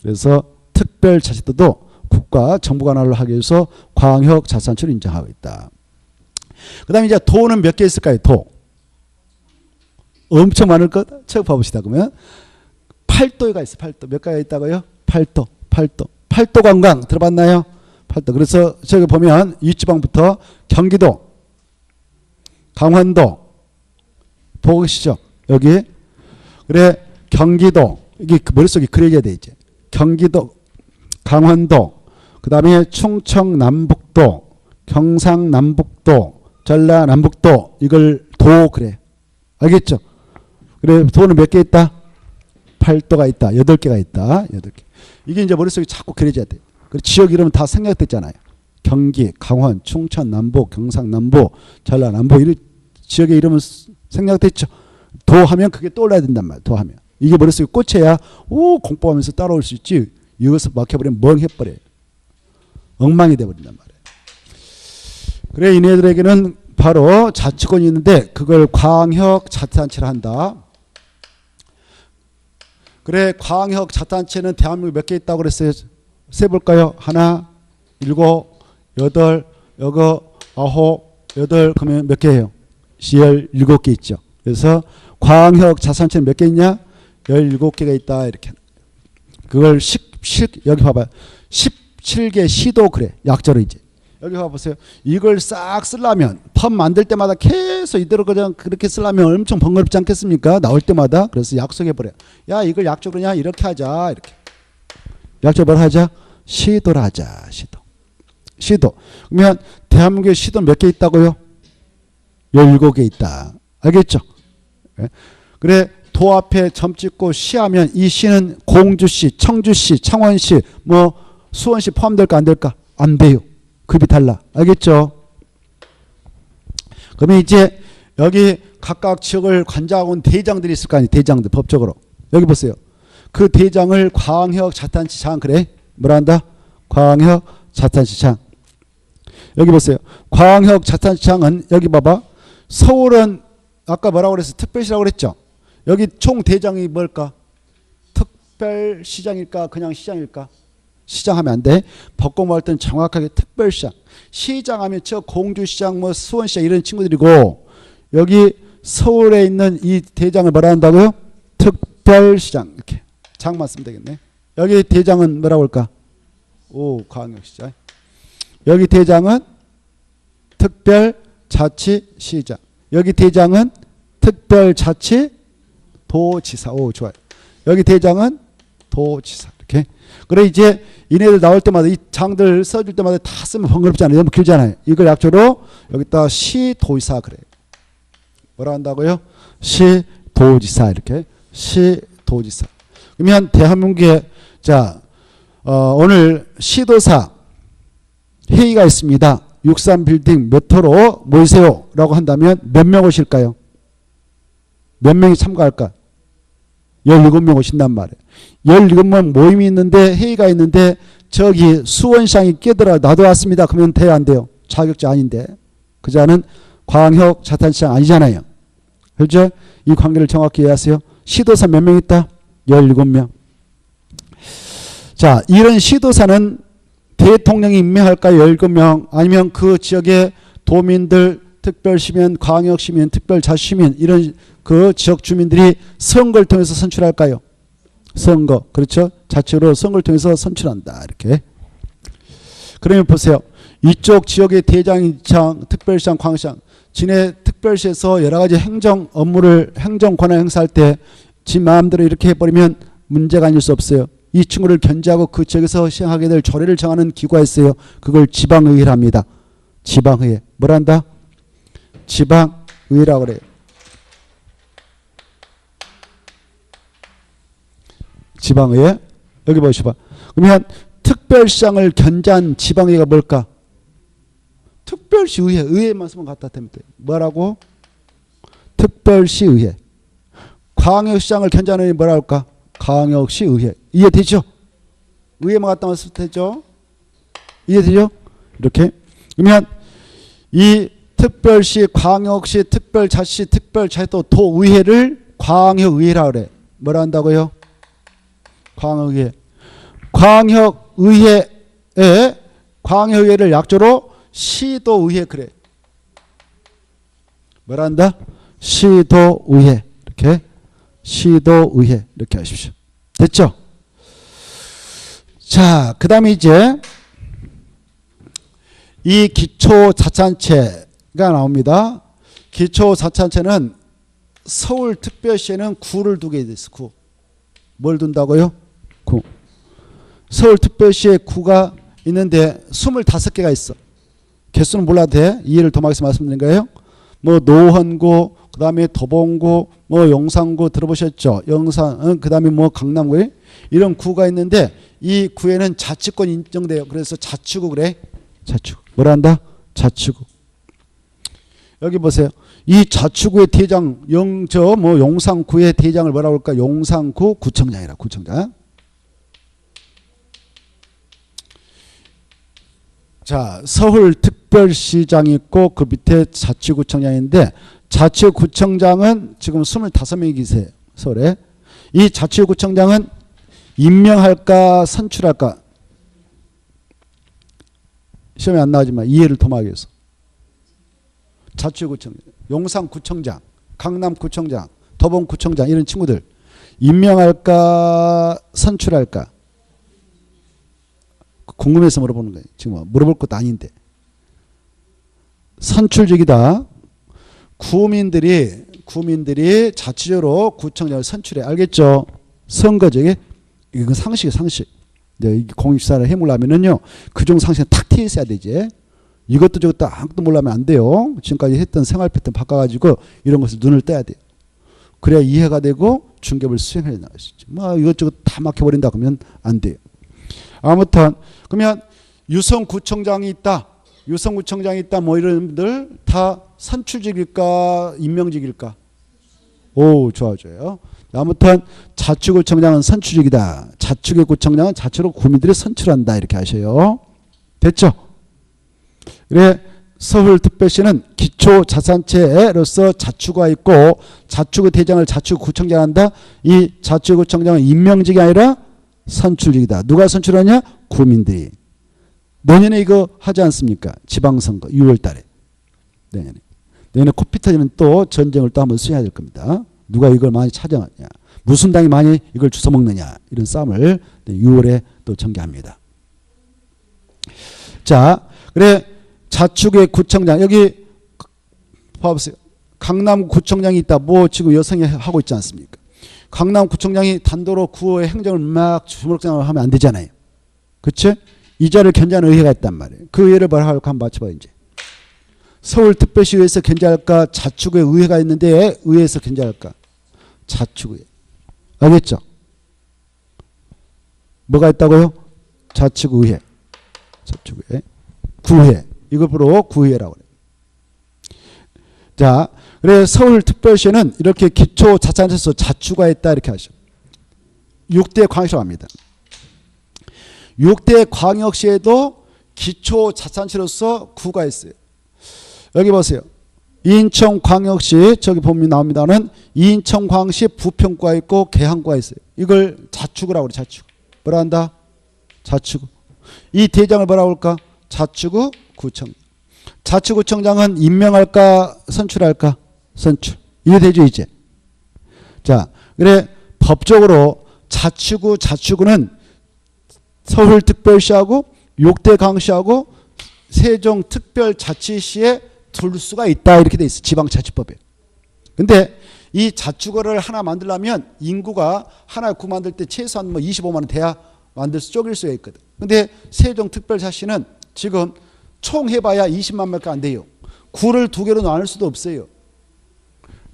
Speaker 1: 그래서 특별자치도도 국가 정부 관할로 하기 위해서 광역자치단체를 인정하고 있다. 그 다음에 이제 도는 몇 개 있을까요? 도. 엄청 많을 것. 책 봐봅시다. 그러면 팔도가 있어요. 팔도. 몇 가지가 있다고요? 팔도. 팔도. 팔도 관광 들어봤나요? 팔도. 그래서 저기 보면 윗지방부터 경기도, 강원도 보고 계시죠? 여기. 그래 경기도. 이게 머릿속에 그려져야 돼 이제. 경기도, 강원도, 그 다음에 충청남북도, 경상남북도, 전라남북도. 이걸 도 그래. 알겠죠? 그래 도는 몇 개 있다? 8도가 있다. 8개가 있다. 8개. 이게 이제 머릿속에 자꾸 그려져야 돼. 그리고 지역 이름은 다 생략됐잖아요. 경기, 강원, 충청, 남북, 경상남부, 전라남부 이런 지역의 이름은 생략됐죠. 도하면 그게 떠올라야 된단 말이야. 도하면. 이게 머릿속에 꽂혀야 오 공부하면서 따라올 수 있지. 이것을 막혀버리면 멍해버려요. 엉망이 돼버린단 말이에요. 그래 이네들에게는 바로 자치권이 있는데 그걸 광역자치단체를 한다. 그래 광역자치단체는 대한민국에 몇 개 있다고 그랬어요? 세볼까요? 하나, 7, 8, 여거 9, 8 그러면 몇 개예요? 17개 있죠. 그래서 광역자치단체는 몇 개 있냐? 17개가 있다. 이렇게. 그걸 여기 봐봐요. 17개 시도 그래. 약자로 이제. 여기 봐보세요. 이걸 싹 쓰려면 펌 만들 때마다 계속 이대로 그냥 그렇게 쓰려면 엄청 번거롭지 않겠습니까? 나올 때마다. 그래서 약속해버려. 야 이걸 약적으로 그냥 이렇게 하자. 이렇게. 약적으로 하자. 시도를 하자. 시도. 시도. 그러면 대한민국에 시도 몇 개 있다고요? 17개 있다. 알겠죠? 그래 도 앞에 점 찍고 시하면 이 시는 공주시, 청주시, 창원시, 뭐 수원시 포함될까 안 될까? 안 돼요. 급이 달라. 알겠죠? 그러면 이제 여기 각각 지역을 관장하고 있는 대장들이 있을 거 아니에요. 대장들 법적으로. 여기 보세요. 그 대장을 광역자치단체장 그래. 뭐라 한다? 광역자치단체장. 여기 보세요. 광역자치단체장은 여기 봐봐. 서울은 아까 뭐라고 그랬어? 특별시라고 그랬죠? 여기 총 대장이 뭘까? 특별시장일까? 그냥 시장일까? 시장하면 안 돼. 법공부 할 때는 정확하게 특별시장. 시장하면 저 공주시장, 뭐 수원시장 이런 친구들이고, 여기 서울에 있는 이 대장을 뭐라 한다고요? 특별시장. 이렇게 장만 쓰면 되겠네. 여기 대장은 뭐라고 할까? 오, 광역시장. 여기 대장은 특별자치시장. 여기 대장은 특별자치도지사. 오, 좋아요. 여기 대장은 도지사. 이렇게. 그래 이제 이네들 나올 때마다 이 장들 써줄 때마다 다 쓰면 번거롭지 않아요. 너무 길잖아요. 이걸 약조로 여기다 시도지사 그래요. 뭐라 한다고요? 시도지사. 이렇게 시도지사. 그러면 대한민국에 자 오늘 시도사 회의가 있습니다. 63빌딩 몇 호로 모이세요 라고 한다면 몇 명 오실까요? 몇 명이 참가할까? 17명 오신단 말이에요. 17명 모임이 있는데 회의가 있는데 저기 수원시장이 끼어들어 나도 왔습니다. 그러면 돼요 안 돼요? 자격자 아닌데. 그자는 광역 자탄시장 아니잖아요. 그렇죠? 이 관계를 정확히 이해하세요. 시도사 몇 명 있다? 17명. 자, 이런 시도사는 대통령이 임명할까요? 17명 아니면 그 지역의 도민들, 특별시민, 광역시민, 특별자치시민 이런 그 지역 주민들이 선거를 통해서 선출할까요? 선거. 그렇죠? 자체로 선거를 통해서 선출한다. 이렇게. 그러면 보세요. 이쪽 지역의 대장시장, 특별시장, 광역시장 지네 특별시에서 여러 가지 행정 업무를 행정 권한 행사할 때 지 마음대로 이렇게 해버리면 문제가 아닐 수 없어요. 이 친구를 견제하고 그 지역에서 시행하게 될 조례를 정하는 기구가 있어요. 그걸 지방의회랍니다. 지방의회. 뭐라 한다? 지방의회라고 그래요. 지방의회. 여기 보시봐. 그러면 특별시장을 견제한 지방의회가 뭘까? 특별시의회. 의회만 쓰면 갖다 대면 돼. 뭐라고? 특별시의회. 광역시장을 견제하는 의회 뭐라 할까? 광역시의회. 이해되죠? 의회만 갖다 놨을 때죠? 이해되죠? 이렇게. 그러면 이 특별시, 광역시, 특별자치, 특별자치도 도의회를 광역의회라고 그래. 뭐라 한다고요? 광역의회. 광역의회를 약조로 시도의회 그래. 뭐라 한다? 시도의회. 이렇게. 시도의회. 이렇게 하십시오. 됐죠? 자, 그 다음에 이제 이 기초자치단체가 나옵니다. 기초자치단체는 서울특별시에는 구를 두게 됐어. 구. 뭘 둔다고요? 구. 서울특별시에 구가 있는데 25개가 있어. 개수는 몰라도 돼. 이해를 도모해서 말씀드린 거예요. 뭐 노원구, 그 다음에 도봉구, 뭐 용산구 들어보셨죠? 영산, 그 다음에 뭐 강남구 이런 구가 있는데 이 구에는 자치권 인정돼요. 그래서 자치구 그래. 자치구. 뭐라 한다? 자치구. 여기 보세요. 이 자치구의 대장 뭐 용산구의 대장을 뭐라고 할까? 용산구 구청장이라. 구청장. 자, 서울특별시장이 있고 그 밑에 자치구청장인데 자치구청장은 지금 25명이 계세요. 서울에. 이 자치구청장은 임명할까 선출할까? 시험에 안 나오지만 이해를 도모하기 위해서. 자치구청장, 용산구청장, 강남구청장, 도봉구청장 이런 친구들 임명할까 선출할까? 궁금해서 물어보는 거예요. 지금 물어볼 것도 아닌데. 선출직이다. 구민들이 자치적으로 구청장을 선출해. 알겠죠? 선거적에 이건 상식이에요. 상식. 네, 공익사를 해보려면은요. 그종 상식은 탁 트여 있어야 되지. 이것도 저것도 아무것도 몰라면 안 돼요. 지금까지 했던 생활 패턴 바꿔가지고 이런 것을 눈을 떼야 돼요. 그래야 이해가 되고 중개를 수행해 나갈 수 있죠. 뭐 이것저것 다 막혀버린다 그러면 안 돼요. 아무튼 그러면 유성구청장이 있다. 유성구청장이 있다. 뭐 이런 분들 다 선출직일까 임명직일까? 오, 좋아져요. 아무튼 자치구청장은 선출직이다. 자치구 구청장은 자치로 구민들이 선출한다. 이렇게 하셔요. 됐죠? 그래 서울특별시는 기초자치단체로서 자치구가 있고 자치구 대장을 자치구구청장이 한다. 이 자치구구청장은 임명직이 아니라 선출직이다. 누가 선출하냐? 구민들이. 내년에 이거 하지 않습니까? 지방선거 6월 달에. 내년에 코피 터지는 또 전쟁을 또 한번 수행해야 될 겁니다. 누가 이걸 많이 찾아왔냐? 무슨 당이 많이 이걸 주워먹느냐? 이런 싸움을 6월에 또 전개합니다. 자, 그래 자치구의 구청장 여기 봐보세요. 강남구청장이 있다. 뭐 지금 여성이 하고 있지 않습니까? 강남구청장이 단도로 구의 행정을 막 주무력장을 하면 안 되잖아요. 그치? 이자를 견제하는 의회가 있단 말이에요. 그 의회를 뭐라고 할까 한번 맞춰봐 이제. 서울특별시의회에서 견제할까? 자치구의 의회가 있는데 의회에서 견제할까? 자치구에. 알겠죠? 뭐가 있다고요? 자치구의회. 자치구의회. 구의회. 이걸 부르고 구의회라고 그래요. 자, 그래 서울특별시는 이렇게 기초자치단체에서 자치구가 있다 이렇게 하죠. 6대 광역시로 갑니다. 6대 광역시에도 기초자치단체로서 구가 있어요. 여기 보세요. 인천광역시 저기 보면 나옵니다는 인천광역시 부평구가 있고 계양구가 있어요. 이걸 자치구라고 그래. 자치구. 뭐라 한다? 자치구. 이 대장을 뭐라고 할까? 자치구 구청. 자치구청장은 임명할까? 선출할까? 선출. 이해되죠 이제? 자, 그래 법적으로 자치구는 서울특별시하고 6대 광역시하고 세종특별자치시에 둘 수가 있다 이렇게 돼 있어. 지방자치법에. 근데 이 자치구를 하나 만들려면 인구가 하나 구 만들 때 최소한 뭐 25만 원 돼야 만들 수 쪼갤 수가 있거든. 근데 세종특별자치는 지금 총 해봐야 20만 명밖에 안 돼요. 구를 두 개로 나눌 수도 없어요.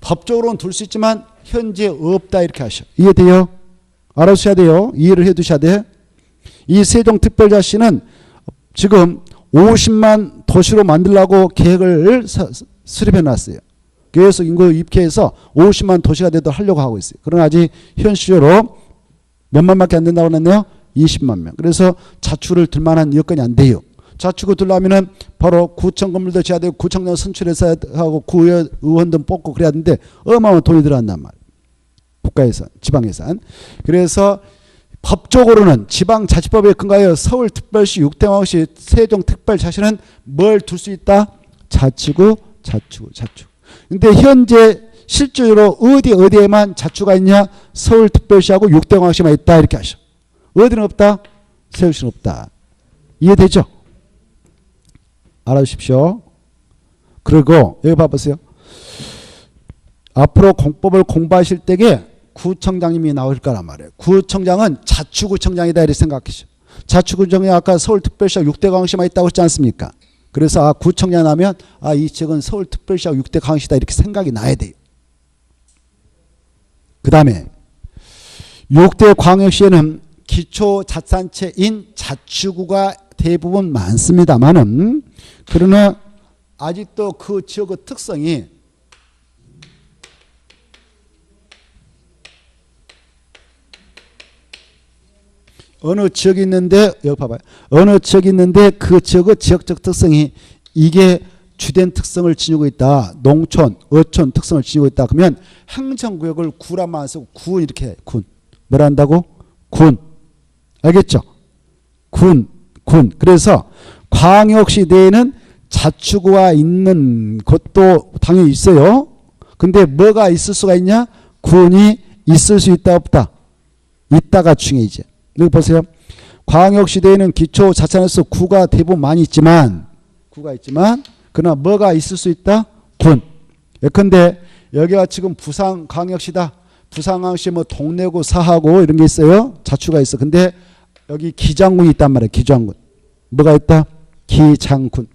Speaker 1: 법적으로는 둘 수 있지만 현재 없다 이렇게 하셔. 이해돼요? 알아두셔야 돼요. 이해를 해두셔야 돼. 이 세종특별자치는 지금 50만 도시로 만들려고 계획을 수립해 놨어요. 계속 인구 입계해서 50만 도시가 되도록 하려고 하고 있어요. 그러나 아직 현실적으로 몇만밖에 안 된다고 했네요. 20만 명. 그래서 자치구를 들 만한 여건이 안 돼요. 자치구 들려면은 바로 구청 건물도 지어야 되고 구청장 선출해서 하고 구의원들 뽑고 그래야 되는데 어마어마한 돈이 들어간단 말이에요. 국가예산, 지방예산. 그래서 법적으로는 지방자치법에 근거하여 서울특별시, 6대 광역시, 세종특별자치는 뭘 둘 수 있다? 자치구. 근데 현재 실질적으로 어디에만 자치구가 있냐? 서울특별시하고 6대 광역시만 있다 이렇게 하셔. 어디는 없다? 서울시는 없다. 이해되죠? 알아주십시오. 그리고 여기 봐보세요. 앞으로 공법을 공부하실 때에 구청장님이 나올 거란 말이에요. 구청장은 자치구청장이다 이렇게 생각하시죠. 자치구청장이 아까 서울특별시하고 6대 광역시만 있다고 했지 않습니까? 그래서 구청장 나면 이 지역은 서울특별시하고 6대 광역시다 이렇게 생각이 나야 돼요. 그 다음에 6대 광역시에는 기초자치단체인 자치구가 대부분 많습니다만은 그러나 아직도 그 지역의 특성이 어느 지역이 있는데 여기 봐봐요. 어느 지역이 있는데 그 지역의 지역적 특성이 이게 주된 특성을 지니고 있다. 농촌, 어촌 특성을 지니고 있다. 그러면 행정구역을 구라만 쓰고 군 이렇게 해. 군. 뭐라 한다고? 군. 알겠죠? 군. 그래서 광역시 내에는 자치구가 있는 것도 당연히 있어요. 근데 뭐가 있을 수가 있냐? 군이 있을 수 있다 없다? 있다가 중요이지. 여기 보세요. 광역시대에는 기초자치단체에서 구가 대부분 많이 있지만 그러나 뭐가 있을 수 있다? 군. 예컨대 여기가 지금 부산광역시다. 부산광역시 뭐 동래구, 사하구 이런 게 있어요. 자치구가 있어. 근데 여기 기장군이 있단 말이에요. 기장군. 뭐가 있다? 기장군.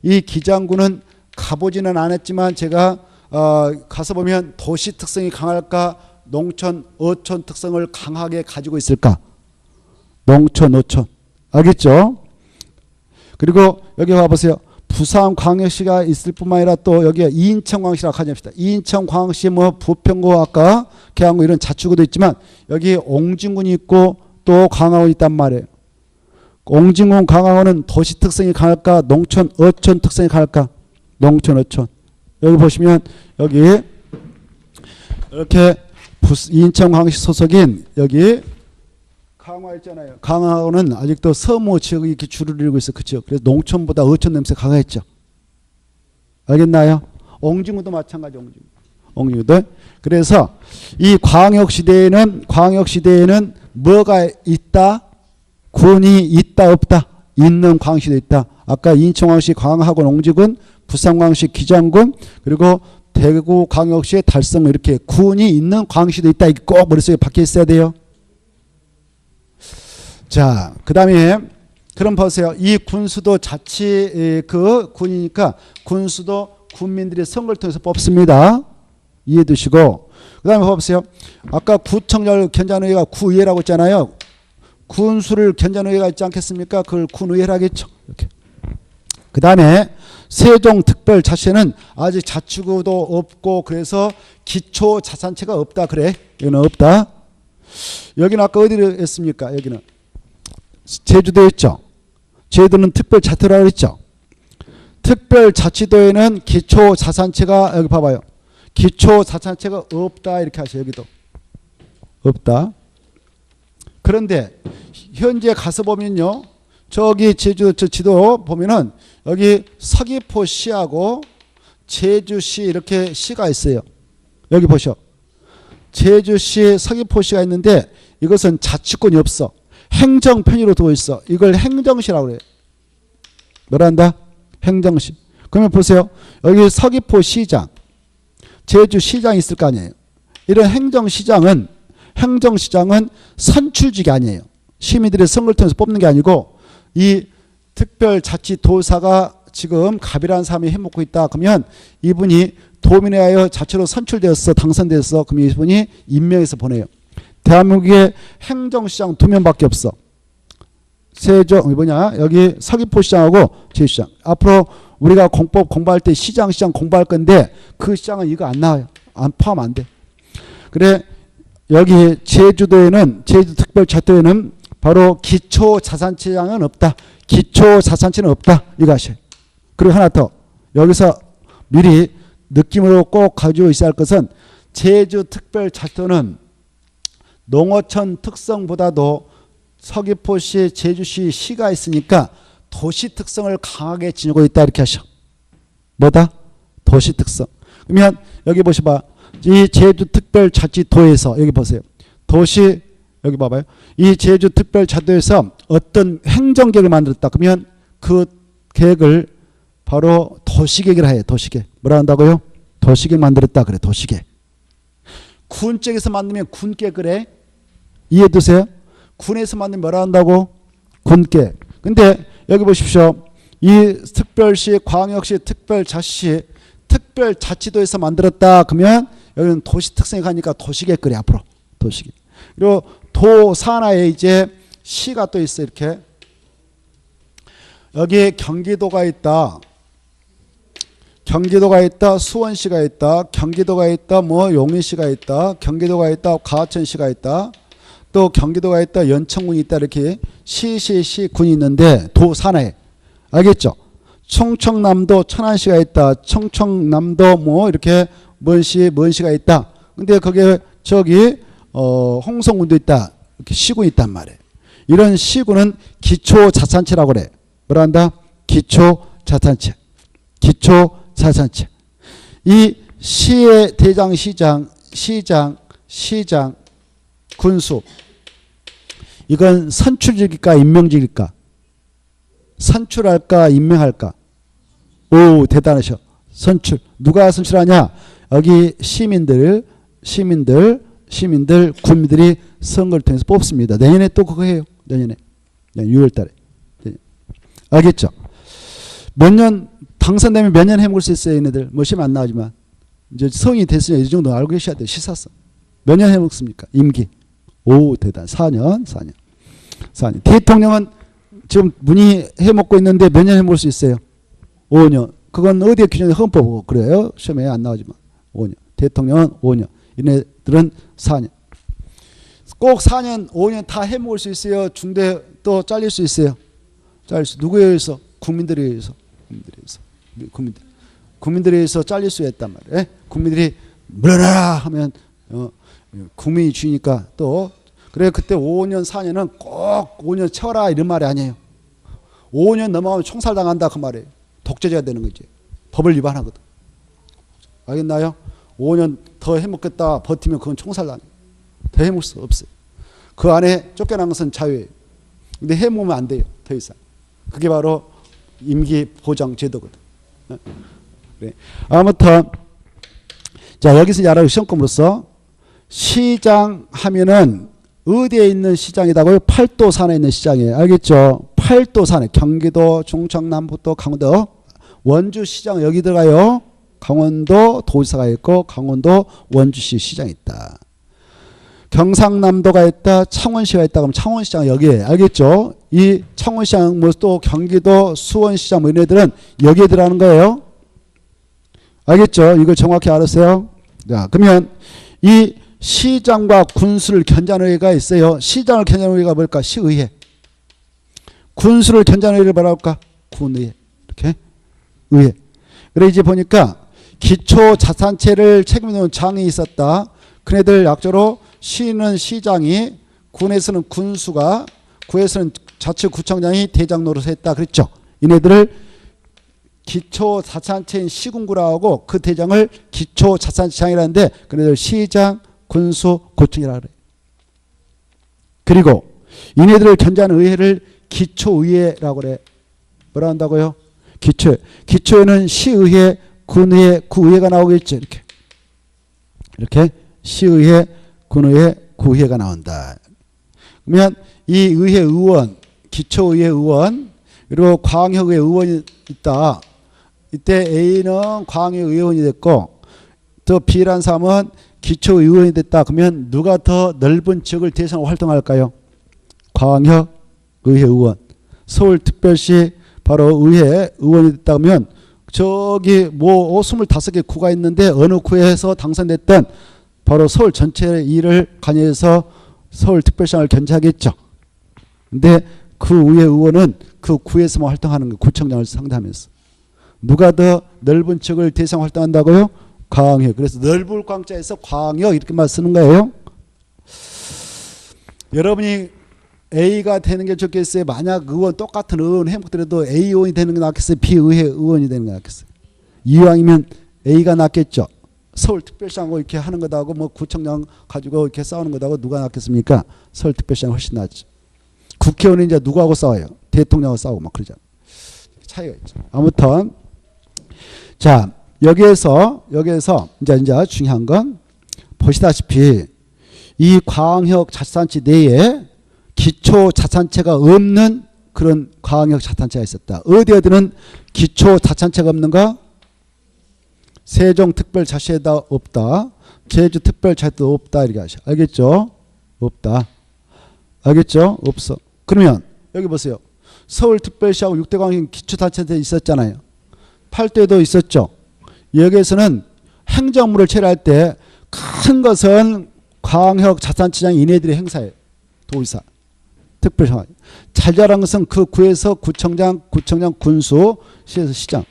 Speaker 1: 이 기장군은 가보지는 않았지만 제가 가서 보면 도시 특성이 강할까? 농촌, 어촌 특성을 강하게 가지고 있을까? 농촌, 어촌. 알겠죠? 그리고 여기 와보세요. 부산광역시가 있을 뿐만 아니라 또 여기에 인천광역시라고 가정합시다. 인천광역시 뭐 부평구 아까 계양구 이런 자치구도 있지만 여기 옹진군이 있고 또 강화군이 있단 말이에요. 옹진군 강화군은 도시 특성이 강할까 농촌 어촌 특성이 강할까? 농촌 어촌. 여기 보시면 여기 이렇게 인천광역시 소속인 여기 강화 있잖아요. 강화군은 아직도 서무 지역이 이렇게 줄을 이루고 있어. 그렇죠? 그래서 농촌보다 어촌 냄새 강했죠. 알겠나요? 옹진군도 마찬가지. 옹진군도. 그래서 이 광역시대에는 뭐가 있다? 군이 있다 없다? 있는 광역시대 있다. 아까 인천광역시 광화군 옹진군, 부산광역시 기장군, 그리고 대구광역시의 달성 이렇게 군이 있는 광역시대 있다. 이게 꼭 머릿속에 박혀 있어야 돼요. 자, 그 다음에 그럼 보세요. 이 군수도 자치 그 군이니까 군수도 군민들이 선거를 통해서 뽑습니다. 이해해 두시고 그 다음에 보세요. 아까 구청장 견장의회가 구의회라고 했잖아요. 군수를 견장의회가 있지 않겠습니까? 그걸 군의회라 하겠죠. 이렇게. 그 다음에 세종특별자치는 아직 자치구도 없고 그래서 기초자산체가 없다. 그래. 여기는 없다. 여기는 아까 어디를 했습니까? 여기는 제주도에 있죠. 제주도는 특별자치도라고 했죠. 특별자치도에는 기초자산체가 여기 봐봐요. 기초자산체가 없다. 이렇게 하세요. 여기도 없다. 그런데 현재 가서 보면요. 저기 제주 저 지도 보면은 여기 서귀포시하고 제주시 이렇게 시가 있어요. 여기 보셔. 제주시 서귀포시가 있는데 이것은 자치권이 없어. 행정 편의로 두고 있어. 이걸 행정시라고 그래요. 뭐란다? 행정시. 그러면 보세요. 여기 서귀포시장, 제주시장이 있을 거 아니에요. 이런 행정시장은 선출직이 아니에요. 시민들의 선거를 통해서 뽑는 게 아니고 이 특별자치도사가 지금 갑이라는 사람이 해먹고 있다. 그러면 이분이 도민에 의하여 자체로 선출되었어. 당선되었어. 그럼 이분이 임명해서 보내요. 대한민국에 행정시장 2명밖에 없어. 세종 여기 서귀포시장하고 제주시장. 앞으로 우리가 공법 공부할 때 시장 공부할 건데 그 시장은 이거 안 나와요. 안 포함 안 돼. 그래 여기 제주도에는 제주특별자치도에는 바로 기초자산체장은 없다. 기초자산체는 없다. 이거 아셔요. 그리고 하나 더 여기서 미리 느낌으로 꼭 가지고 있어야 할 것은 제주특별자치도는 농어촌 특성보다도 서귀포시, 제주시 시가 있으니까 도시 특성을 강하게 지니고 있다. 이렇게 하셔. 뭐다? 도시 특성. 그러면 여기 보셔봐. 이 제주특별자치도에서 여기 보세요. 도시 여기 봐봐요. 이 제주특별자치도에서 어떤 행정계획을 만들었다. 그러면 그 계획을 바로 도시계획이라 해요. 도시계획. 뭐라 한다고요? 도시계획 만들었다. 그래. 도시계획. 군 쪽에서 만들면 군계획을 해. 이해해 두세요. 군에서 만들면 뭐라 한다고? 군계획. 근데 여기 보십시오. 이 특별시, 광역시, 특별자치시, 특별자치도에서 만들었다. 그러면 여기는 도시 특성이 가니까 도시계획 그래. 앞으로. 도시계획. 그리고 도 산하에 이제 시가 또 있어. 이렇게. 여기 경기도가 있다. 경기도가 있다. 수원시가 있다. 경기도가 있다. 뭐 용인시가 있다. 경기도가 있다. 과천시가 있다. 또 경기도가 있다. 연천군이 있다. 이렇게 시군이 있는데 도 산하에. 알겠죠? 청청남도 천안시가 있다. 청청남도 뭐 이렇게 먼시가 있다. 근데 거기에 저기 홍성군도 있다. 이렇게 시군이 있단 말이에요. 이런 시군은 기초자산체라고 그래. 뭐라 한다? 기초자산체. 기초자산체. 이 시의 대장시장, 시장, 군수. 이건 선출직일까 임명직일까? 선출할까 임명할까? 오, 대단하셔. 선출. 누가 선출하냐? 여기 시민들, 군민들이 선거를 통해서 뽑습니다. 내년에 또 그거 해요. 내년에 6월 달에. 알겠죠? 몇 년 당선되면 몇 년 해먹을 수 있어요. 얘네들. 뭐 시험 안 나오지만. 이제 성인이 됐으면 이 정도 알고 계셔야 돼요. 시사성. 몇 년 해먹습니까? 임기. 오, 대단. 4년. 대통령은 지금 문의 해먹고 있는데 몇 년 해먹을 수 있어요? 5년. 그건 어디에 규정이 헌법이고 그래요. 시험에 안 나오지만 5년. 대통령은 5년. 얘네들은 4년. 꼭 4년, 5년 다 해먹을 수 있어요. 중대 또 잘릴 수 있어요. 잘릴 수. 누구에 의해서? 국민들에 의해서. 국민들에 의해서 잘릴 수 있단 말이에요. 국민들이 물러나라 하면 국민이 주니까 또 그래 그때 5년 4년은 꼭 5년 채워라 이런 말이 아니에요. 5년 넘어가면 총살당한다 그 말이에요. 독재자가 되는 거지. 법을 위반하거든. 알겠나요? 5년 더 해먹겠다 버티면 그건 총살당해요. 더 해먹을 수 없어요. 그 안에 쫓겨난 것은 자유예요. 근데 해먹으면 안 돼요. 더 이상. 그게 바로 임기 보장 제도거든. 그래. 아무튼 자 여기서 이제 알아요. 시험권으로서 시장 하면은 어디에 있는 시장이다고요? 팔도 산에 있는 시장이에요. 알겠죠? 팔도 산에 경기도, 충청, 남북도, 강원도, 원주 시장 여기 들어가요. 강원도 도지사가 있고 강원도 원주시 시장이 있다. 경상남도가 있다. 창원시가 있다. 그럼 창원시장 여기에 알겠죠? 이 창원시장 뭐 또 경기도 수원시장 뭐 이런 애들은 여기에 들어가는 거예요. 알겠죠? 이걸 정확히 알았어요. 자, 그러면 이 시장과 군수를 견제하는 의회가 있어요. 시장을 견제하는 의회가 뭘까? 시의회. 군수를 견제하는 의회를 뭐라 할까? 군의회. 이렇게 의회. 그래 이제 보니까 기초자산체를 책임지는 장이 있었다. 그네들 약조로 시는 시장이, 군에서는 군수가, 구에서는 자치구청장이 대장 노릇을 했다. 그랬죠. 이네들을 기초자산체인 시군구라고 하고 그 대장을 기초자산체장이라는데 그네들 시장, 군수, 구청이라고 그래요. 그리고 이네들을 견제하는 의회를 기초의회라고 그래. 뭐라 한다고요? 기초에는 시의회, 군의회, 구의회가 나오겠죠. 이렇게 시의회, 군의회, 구의회가 나온다. 그러면 이 의회 의원, 기초의회 의원, 그리고 광역의회 의원이 있다. 이때 A는 광역 의원이 됐고 또 B라는 사람은 기초의원이 됐다. 그러면 누가 더 넓은 지역을 대상으로 활동할까요? 광역의회 의원. 서울특별시 바로 의회 의원이 됐다 그러면 저기 뭐 25개 구가 있는데 어느 구에서 당선됐든 바로 서울 전체의 일을 관여해서 서울특별시장을 견제하겠죠. 근데 그 의회 의원은 그 구에서만 활동하는 거예요. 구청장을 상대하면서. 누가 더 넓은 지역을 대상 활동한다고요? 광역. 그래서 넓을 광자에서 광역 이렇게만 쓰는 거예요. 여러분이 A가 되는 게 좋겠어요? 만약 의원 똑같은 의원 해먹더라도 A 의원이 되는 게 낫겠어요? B 의회 의원이 되는 게 낫겠어요? 이왕이면 A가 낫겠죠. 서울특별시장하고 이렇게 하는 것하고 뭐 구청장 가지고 이렇게 싸우는 것하고 누가 낫겠습니까? 서울특별시장 훨씬 낫죠. 국회의원은 이제 누구하고 싸워요? 대통령하고 싸우고 막 그러잖아요. 차이가 있죠. 아무튼 자 여기에서 이제 중요한 건 보시다시피 이 광역자치단체 내에 기초자치단체가 없는 그런 광역자치단체가 있었다. 어디는 기초자치단체가 없는가? 세종특별자치에다 없다. 제주특별자치도 없다. 이렇게 하셔. 알겠죠? 없다. 알겠죠? 없어. 그러면 여기 보세요. 서울특별시하고 6대 광역 기초자치단체 있었잖아요. 8대도 있었죠. 여기에서는 행정물을 처리할 때 큰 것은 광역자치단체장 이네들의 행사예요. 도의사. 특별시장. 잘 자란 것은 그 구에서 구청장, 군수, 시에서 시장.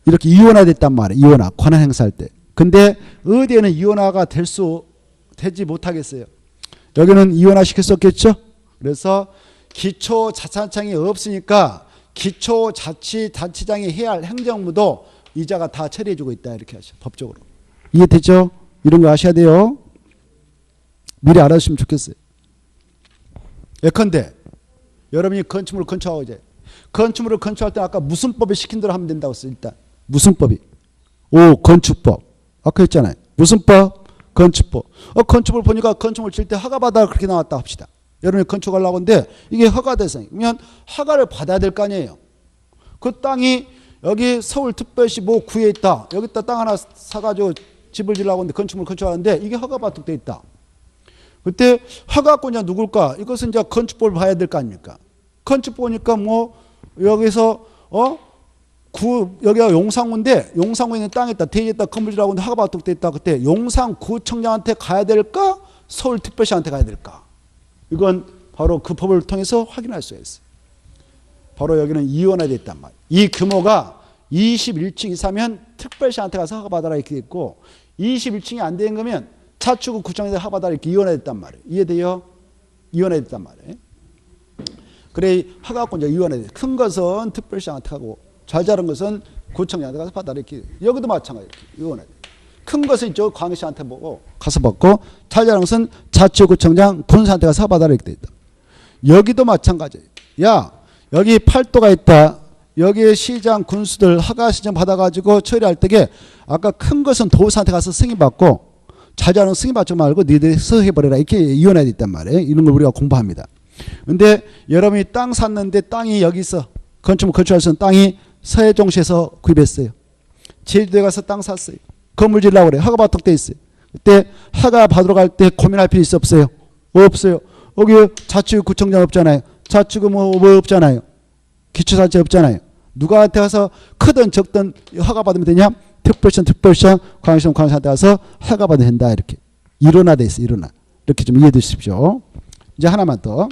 Speaker 1: 이렇게 이원화됐단 말이에요. 이원화. 권한 행사할 때. 근데 어디에는 이원화가 되지 못하겠어요. 여기는 이원화 시킬 수 없겠죠. 그래서 기초자치단체장이 없으니까 기초자치단체장이 해야 할 행정무도 이자가 다 처리해주고 있다. 이렇게 하죠. 법적으로. 이해됐죠? 이런 거 아셔야 돼요. 미리 알아주시면 좋겠어요. 예컨대 여러분이 건축물을 건축하고 이제 건축물을 건축할 때 아까 무슨 법에 시킨 대로 하면 된다고 했어요. 일단 무슨 법이? 건축법. 아까 했잖아요. 무슨 법? 건축법. 건축을 보니까 건축물 질 때 허가받아 그렇게 나왔다 합시다. 여러분이 건축하려고 하는데 이게 허가 대상이면 허가를 받아야 될 거 아니에요. 그 땅이 여기 서울특별시 뭐 구에 있다. 여기다 땅 하나 사가지고 집을 지으려고 하는데 건축물 건축하는데 이게 허가받도록 돼 있다. 그때 허가권자 누굴까? 이것은 이제 건축법을 봐야 될 거 아닙니까? 건축 보니까 뭐 여기서 여기가 용산구인데 용산구에 있는 땅에 있다. 대지에다 건물 지으려고 하는데 허가받도록 돼 있다. 그때 용산구청장한테 가야 될까? 서울특별시한테 가야 될까? 이건 바로 그 법을 통해서 확인할 수가 있어요. 바로 여기는 이원화되어 있단 말이에요. 이 규모가 21층 이상이면 특별시한테 가서 허가받아라 이렇게 있고 21층이 안 되는 거면 자치구 구청에서 허가받아라 이렇게 이원화됐단 말이에요. 이해돼요? 이원화됐단 말이에요. 그래 허가권 이제 이원화돼. 큰 것은 특별시한테 하고 잘 자란 것은 구청장한테 가서 받아라 이렇게. 여기도 마찬가지 이렇게 이원화돼. 큰 것은 이쪽 광역시한테 보고 가서 받고 잘 자란 것은 자치구청장 군수한테 가서 받아라 이렇게 돼 있다. 여기도 마찬가지예요. 야 여기 팔도가 있다. 여기에 시장 군수들 허가 신청 받아가지고 처리할 때에 아까 큰 것은 도사한테 가서 승인받고 잘 자란 승인받지 말고 니들이 서해버려라 이렇게 이혼해야 있단 말이에요. 이런 걸 우리가 공부합니다. 근데 여러분이 땅 샀는데 땅이 여기 있어. 건축물 건축할 수 있는 땅이 서해종시에서 구입했어요. 제주도에 가서 땅 샀어요. 건물 지으려고 그래. 허가 받도록 돼 있어요. 그때 허가 받으러 갈 때 고민할 필요 있어 없어요? 없어요. 여기 자치구청장 없잖아요. 자치구 뭐 없잖아요. 기초자치 없잖아요. 누구한테 가서 크든 적든 허가 받으면 되냐? 특별시장, 광역시장, 광역시한테 가서 허가 받으면 된다. 이렇게 일어나돼 있어요. 일어나. 이렇게 좀 이해해 주십시오. 이제 하나만 더.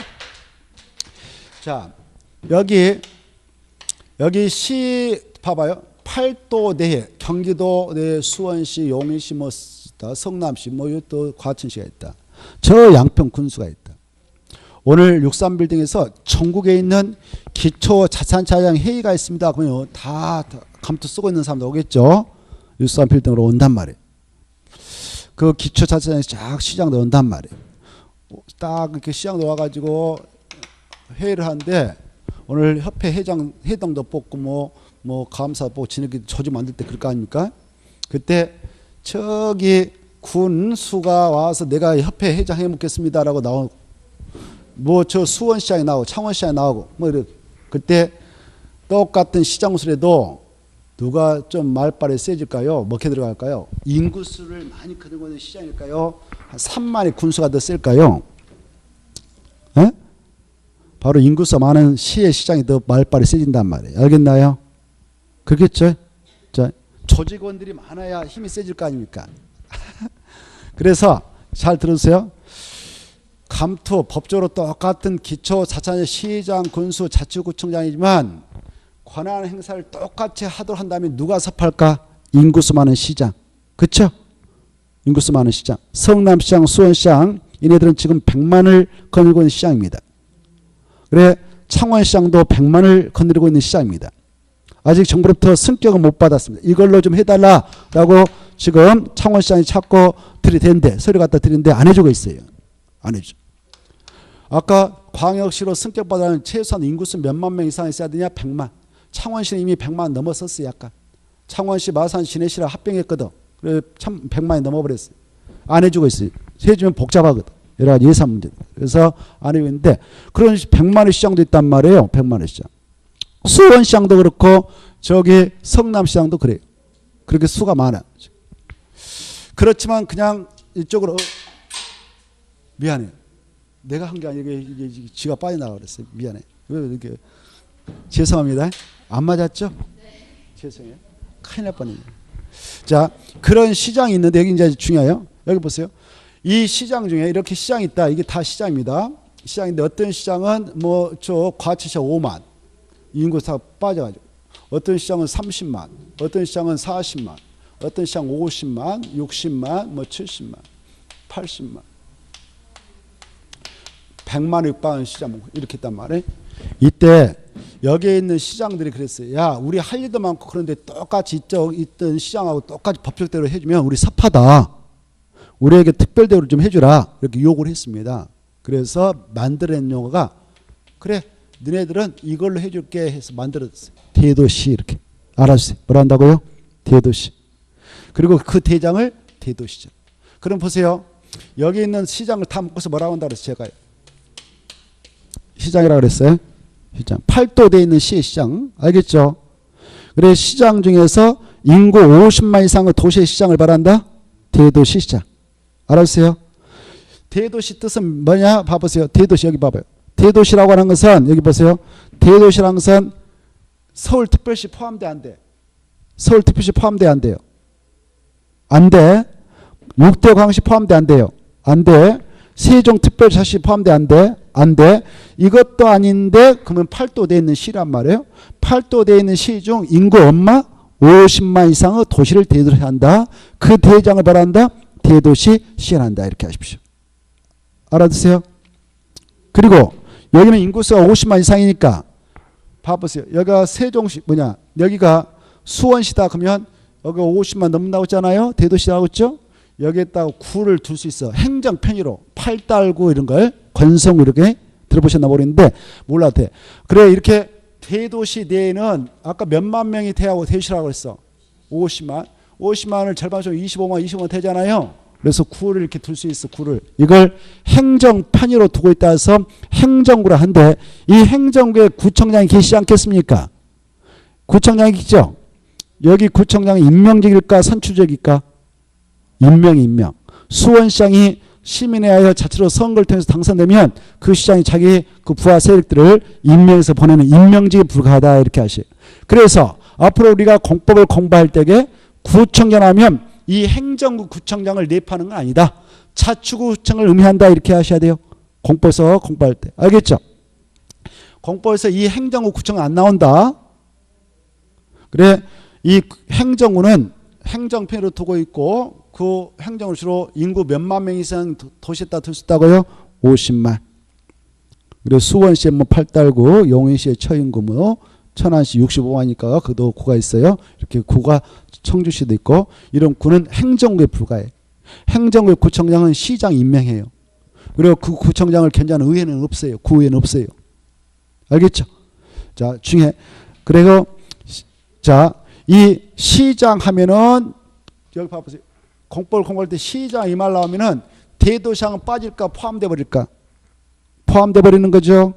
Speaker 1: 자, 여기 시 봐봐요. 팔도 내에 경기도 내 수원시, 용인시, 뭐 성남시, 뭐 또 과천시가 있다. 저 양평 군수가 있다. 오늘 63빌딩에서 전국에 있는 기초자산차장 회의가 있습니다. 그러면 다 감투 쓰고 있는 사람도 오겠죠. 63빌딩으로 온단 말이에요. 그 기초자산차장이 쫙 시장도 온단 말이에요. 딱 이렇게 시장도 와가지고 회의를 하는데 오늘 협회 회장도 뽑고 뭐 감사 뽑고 지네끼리 조직 만들 때 그럴 거 아닙니까? 그때 저기 군수가 와서 내가 협회 회장 해먹겠습니다라고 나오고 뭐 저 수원시장에 나오고 창원시장에 나오고 뭐 이렇게 그때 똑같은 시장 수레도 누가 좀 말빨이 세질까요? 먹혀 들어갈까요? 인구수를 많이 거두고 있는 시장일까요? 한 3만의 군수가 더 셀까요? 에? 바로 인구수 많은 시의 시장이 더 말빨이 세진단 말이에요. 알겠나요? 그렇겠죠? 자, 조직원들이 많아야 힘이 세질 거 아닙니까? 그래서 잘 들으세요. 감투 법적으로 똑같은 기초자산의 시장, 군수, 자치구청장이지만 권한 행사를 똑같이 하도록 한다면 누가 섭할까? 인구수 많은 시장. 그렇죠? 인구수 많은 시장. 성남시장, 수원시장 이네들은 지금 100만을 거느리고 있는 시장입니다. 그래 창원시장도 100만을 거느리고 있는 시장입니다. 아직 정부로부터 승격은 못 받았습니다. 이걸로 좀 해달라라고 지금 창원시장이 찾고 들이대는데 서류 갖다 드리는데 안 해주고 있어요. 안 해줘. 아까 광역시로 승격받으면 최소한 인구수 몇만 명 이상 있어야 되냐? 100만. 창원시는 이미 100만 넘었었어요. 약간. 창원시, 마산, 시내시랑 합병했거든. 그래 참 100만이 넘어버렸어요. 안 해주고 있어요. 해주면 복잡하거든. 여러 가지 예산 문제. 그래서 안 해주고 있는데 그런 100만의 시장도 있단 말이에요. 100만의 시장. 수원시장도 그렇고 저기 성남시장도 그래요. 그렇게 수가 많아. 그렇지만 그냥 이쪽으로 미안해. 내가 한 게 아니고 이게 쥐가 빠져나가 그랬어요. 미안해. 왜 이렇게 죄송합니다. 안 맞았죠? 네. 죄송해요. 큰일 날 뻔했네요. 자, 그런 시장이 있는데 여기 이제 중요해요. 여기 보세요. 이 시장 중에 이렇게 시장이 있다. 이게 다 시장입니다. 시장인데 어떤 시장은 뭐 저 과치시장 5만 인구 다 빠져가지고 어떤 시장은 30만, 어떤 시장은 40만, 어떤 시장 50만, 60만, 뭐 70만, 80만, 100만 육박한 시장 이렇게 했단 말이에요. 이때 여기에 있는 시장들이 그랬어요. 야, 우리 할 일도 많고 그런데 똑같이 이쪽 있던 시장하고 똑같이 법적대로 해주면 우리 섭하다. 우리에게 특별 대우를 좀 해주라. 이렇게 요구를 했습니다. 그래서 만들어낸 용어가 그래 너네들은 이걸로 해줄게 해서 만들었어요. 대도시 이렇게 알아주세요. 뭐라 한다고요? 대도시. 그리고 그 대장을 대도시장. 그럼 보세요. 여기 있는 시장을 다 묶어서 뭐라고 한다고 그랬어요? 제가요. 시장이라고 그랬어요. 시장. 팔도되어 있는 시의 시장. 알겠죠? 그래 시장 중에서 인구 50만 이상의 도시의 시장을 말한다. 대도시 시장. 알았어요? 대도시 뜻은 뭐냐? 봐보세요. 대도시 여기 봐봐요. 대도시라고 하는 것은 여기 보세요. 대도시라는 것은 서울특별시 포함돼 안 돼? 서울특별시 포함돼 안 돼요? 안 돼. 6대 광역시 포함돼 안 돼요? 안 돼. 세종특별자치 포함돼 안 돼? 안 돼. 이것도 아닌데 그러면 8도 돼 있는 시란 말이에요. 8도 돼 있는 시 중 인구 엄마 50만 이상의 도시를 대도시 한다. 그 대장을 바란다. 대도시 시행한다. 이렇게 하십시오. 알아두세요. 그리고 여기는 인구수가 50만 이상이니까 봐보세요. 여기가 세종시 여기가 수원시다 그러면 여기가 50만 넘는다고 했잖아요. 대도시라고 했죠. 여기에다가 구를 둘 수 있어. 행정 편의로 팔달구 이런 걸 건성 이렇게 들어보셨나 모르겠는데 몰라도 돼. 그래 이렇게 대도시 내에는 아까 몇만 명이 대하고 대도시라고 했어. 50만을 절반 좀 25만 되잖아요. 그래서 구를 이렇게 둘 수 있어. 구를 이걸 행정 편의로 두고 있다 해서 행정구라 한데 이 행정구에 구청장이 계시지 않겠습니까? 구청장이 있죠. 여기 구청장이 임명직일까 선출직일까? 임명. 수원시장이 시민에 하여 자체로 선거를 통해서 당선되면 그 시장이 자기 그 부하 세력들을 임명해서 보내는 임명직에 불과하다 이렇게 하시. 그래서 앞으로 우리가 공법을 공부할 때에 구청장 하면 이 행정구 구청장을 내포하는 건 아니다. 자치구청을 의미한다 이렇게 하셔야 돼요. 공법에서 공부할 때. 알겠죠? 공법에서 이 행정구 구청은 안 나온다. 그래 이 행정구는 행정편으로 두고 있고 그 행정을 주로 인구 몇만 명 이상 도시에다 둘 수 있다고요? 50만. 그리고 수원시에 팔달구, 용인시에 처인구, 천안시 65만이니까 그도 구가 있어요. 이렇게 구가 청주시도 있고 이런 구는 행정구에 불과해. 행정구의 구청장은 시장 임명해요. 그리고 그 구청장을 견제하는 의회는 없어요. 구의회는 없어요. 알겠죠? 자 중에 그리고 자 이 시장 하면은 여기 봐보세요. 공법을 공부할 때 시장 이 말 나오면은 대도시장은 빠질까 포함돼 버릴까? 포함돼 버리는 거죠.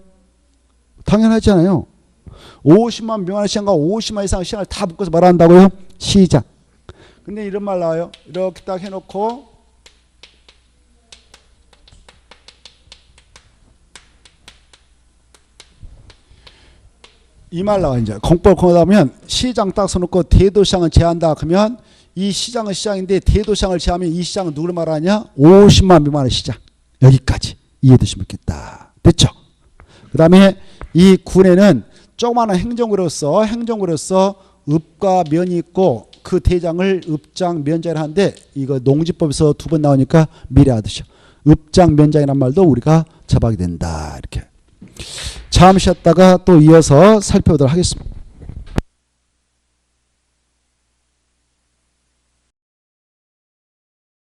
Speaker 1: 당연하잖아요. 50만 미만의 시장과 50만 이상의 시장을 다 묶어서 말한다고요? 시장. 근데 이런 말 나와요. 이렇게 딱 해놓고 이 말 나와. 이제 공법을 공부하면 시장 딱 써놓고 대도시장을 제한다 그러면 이 시장은 시장인데 대도시장을 제하면 이 시장은 누구를 말하냐? 50만 미만의 시장. 여기까지 이해되시면 좋겠다. 됐죠? 그 다음에 이 군에는 조그마한 행정구로서 읍과 면이 있고 그 대장을 읍장 면장을 하는데 이거 농지법에서 2번 나오니까 미리 알아두셔. 읍장 면장이란 말도 우리가 잡아야 된다. 이렇게. 잠시 쉬었다가 또 이어서 살펴보도록 하겠습니다.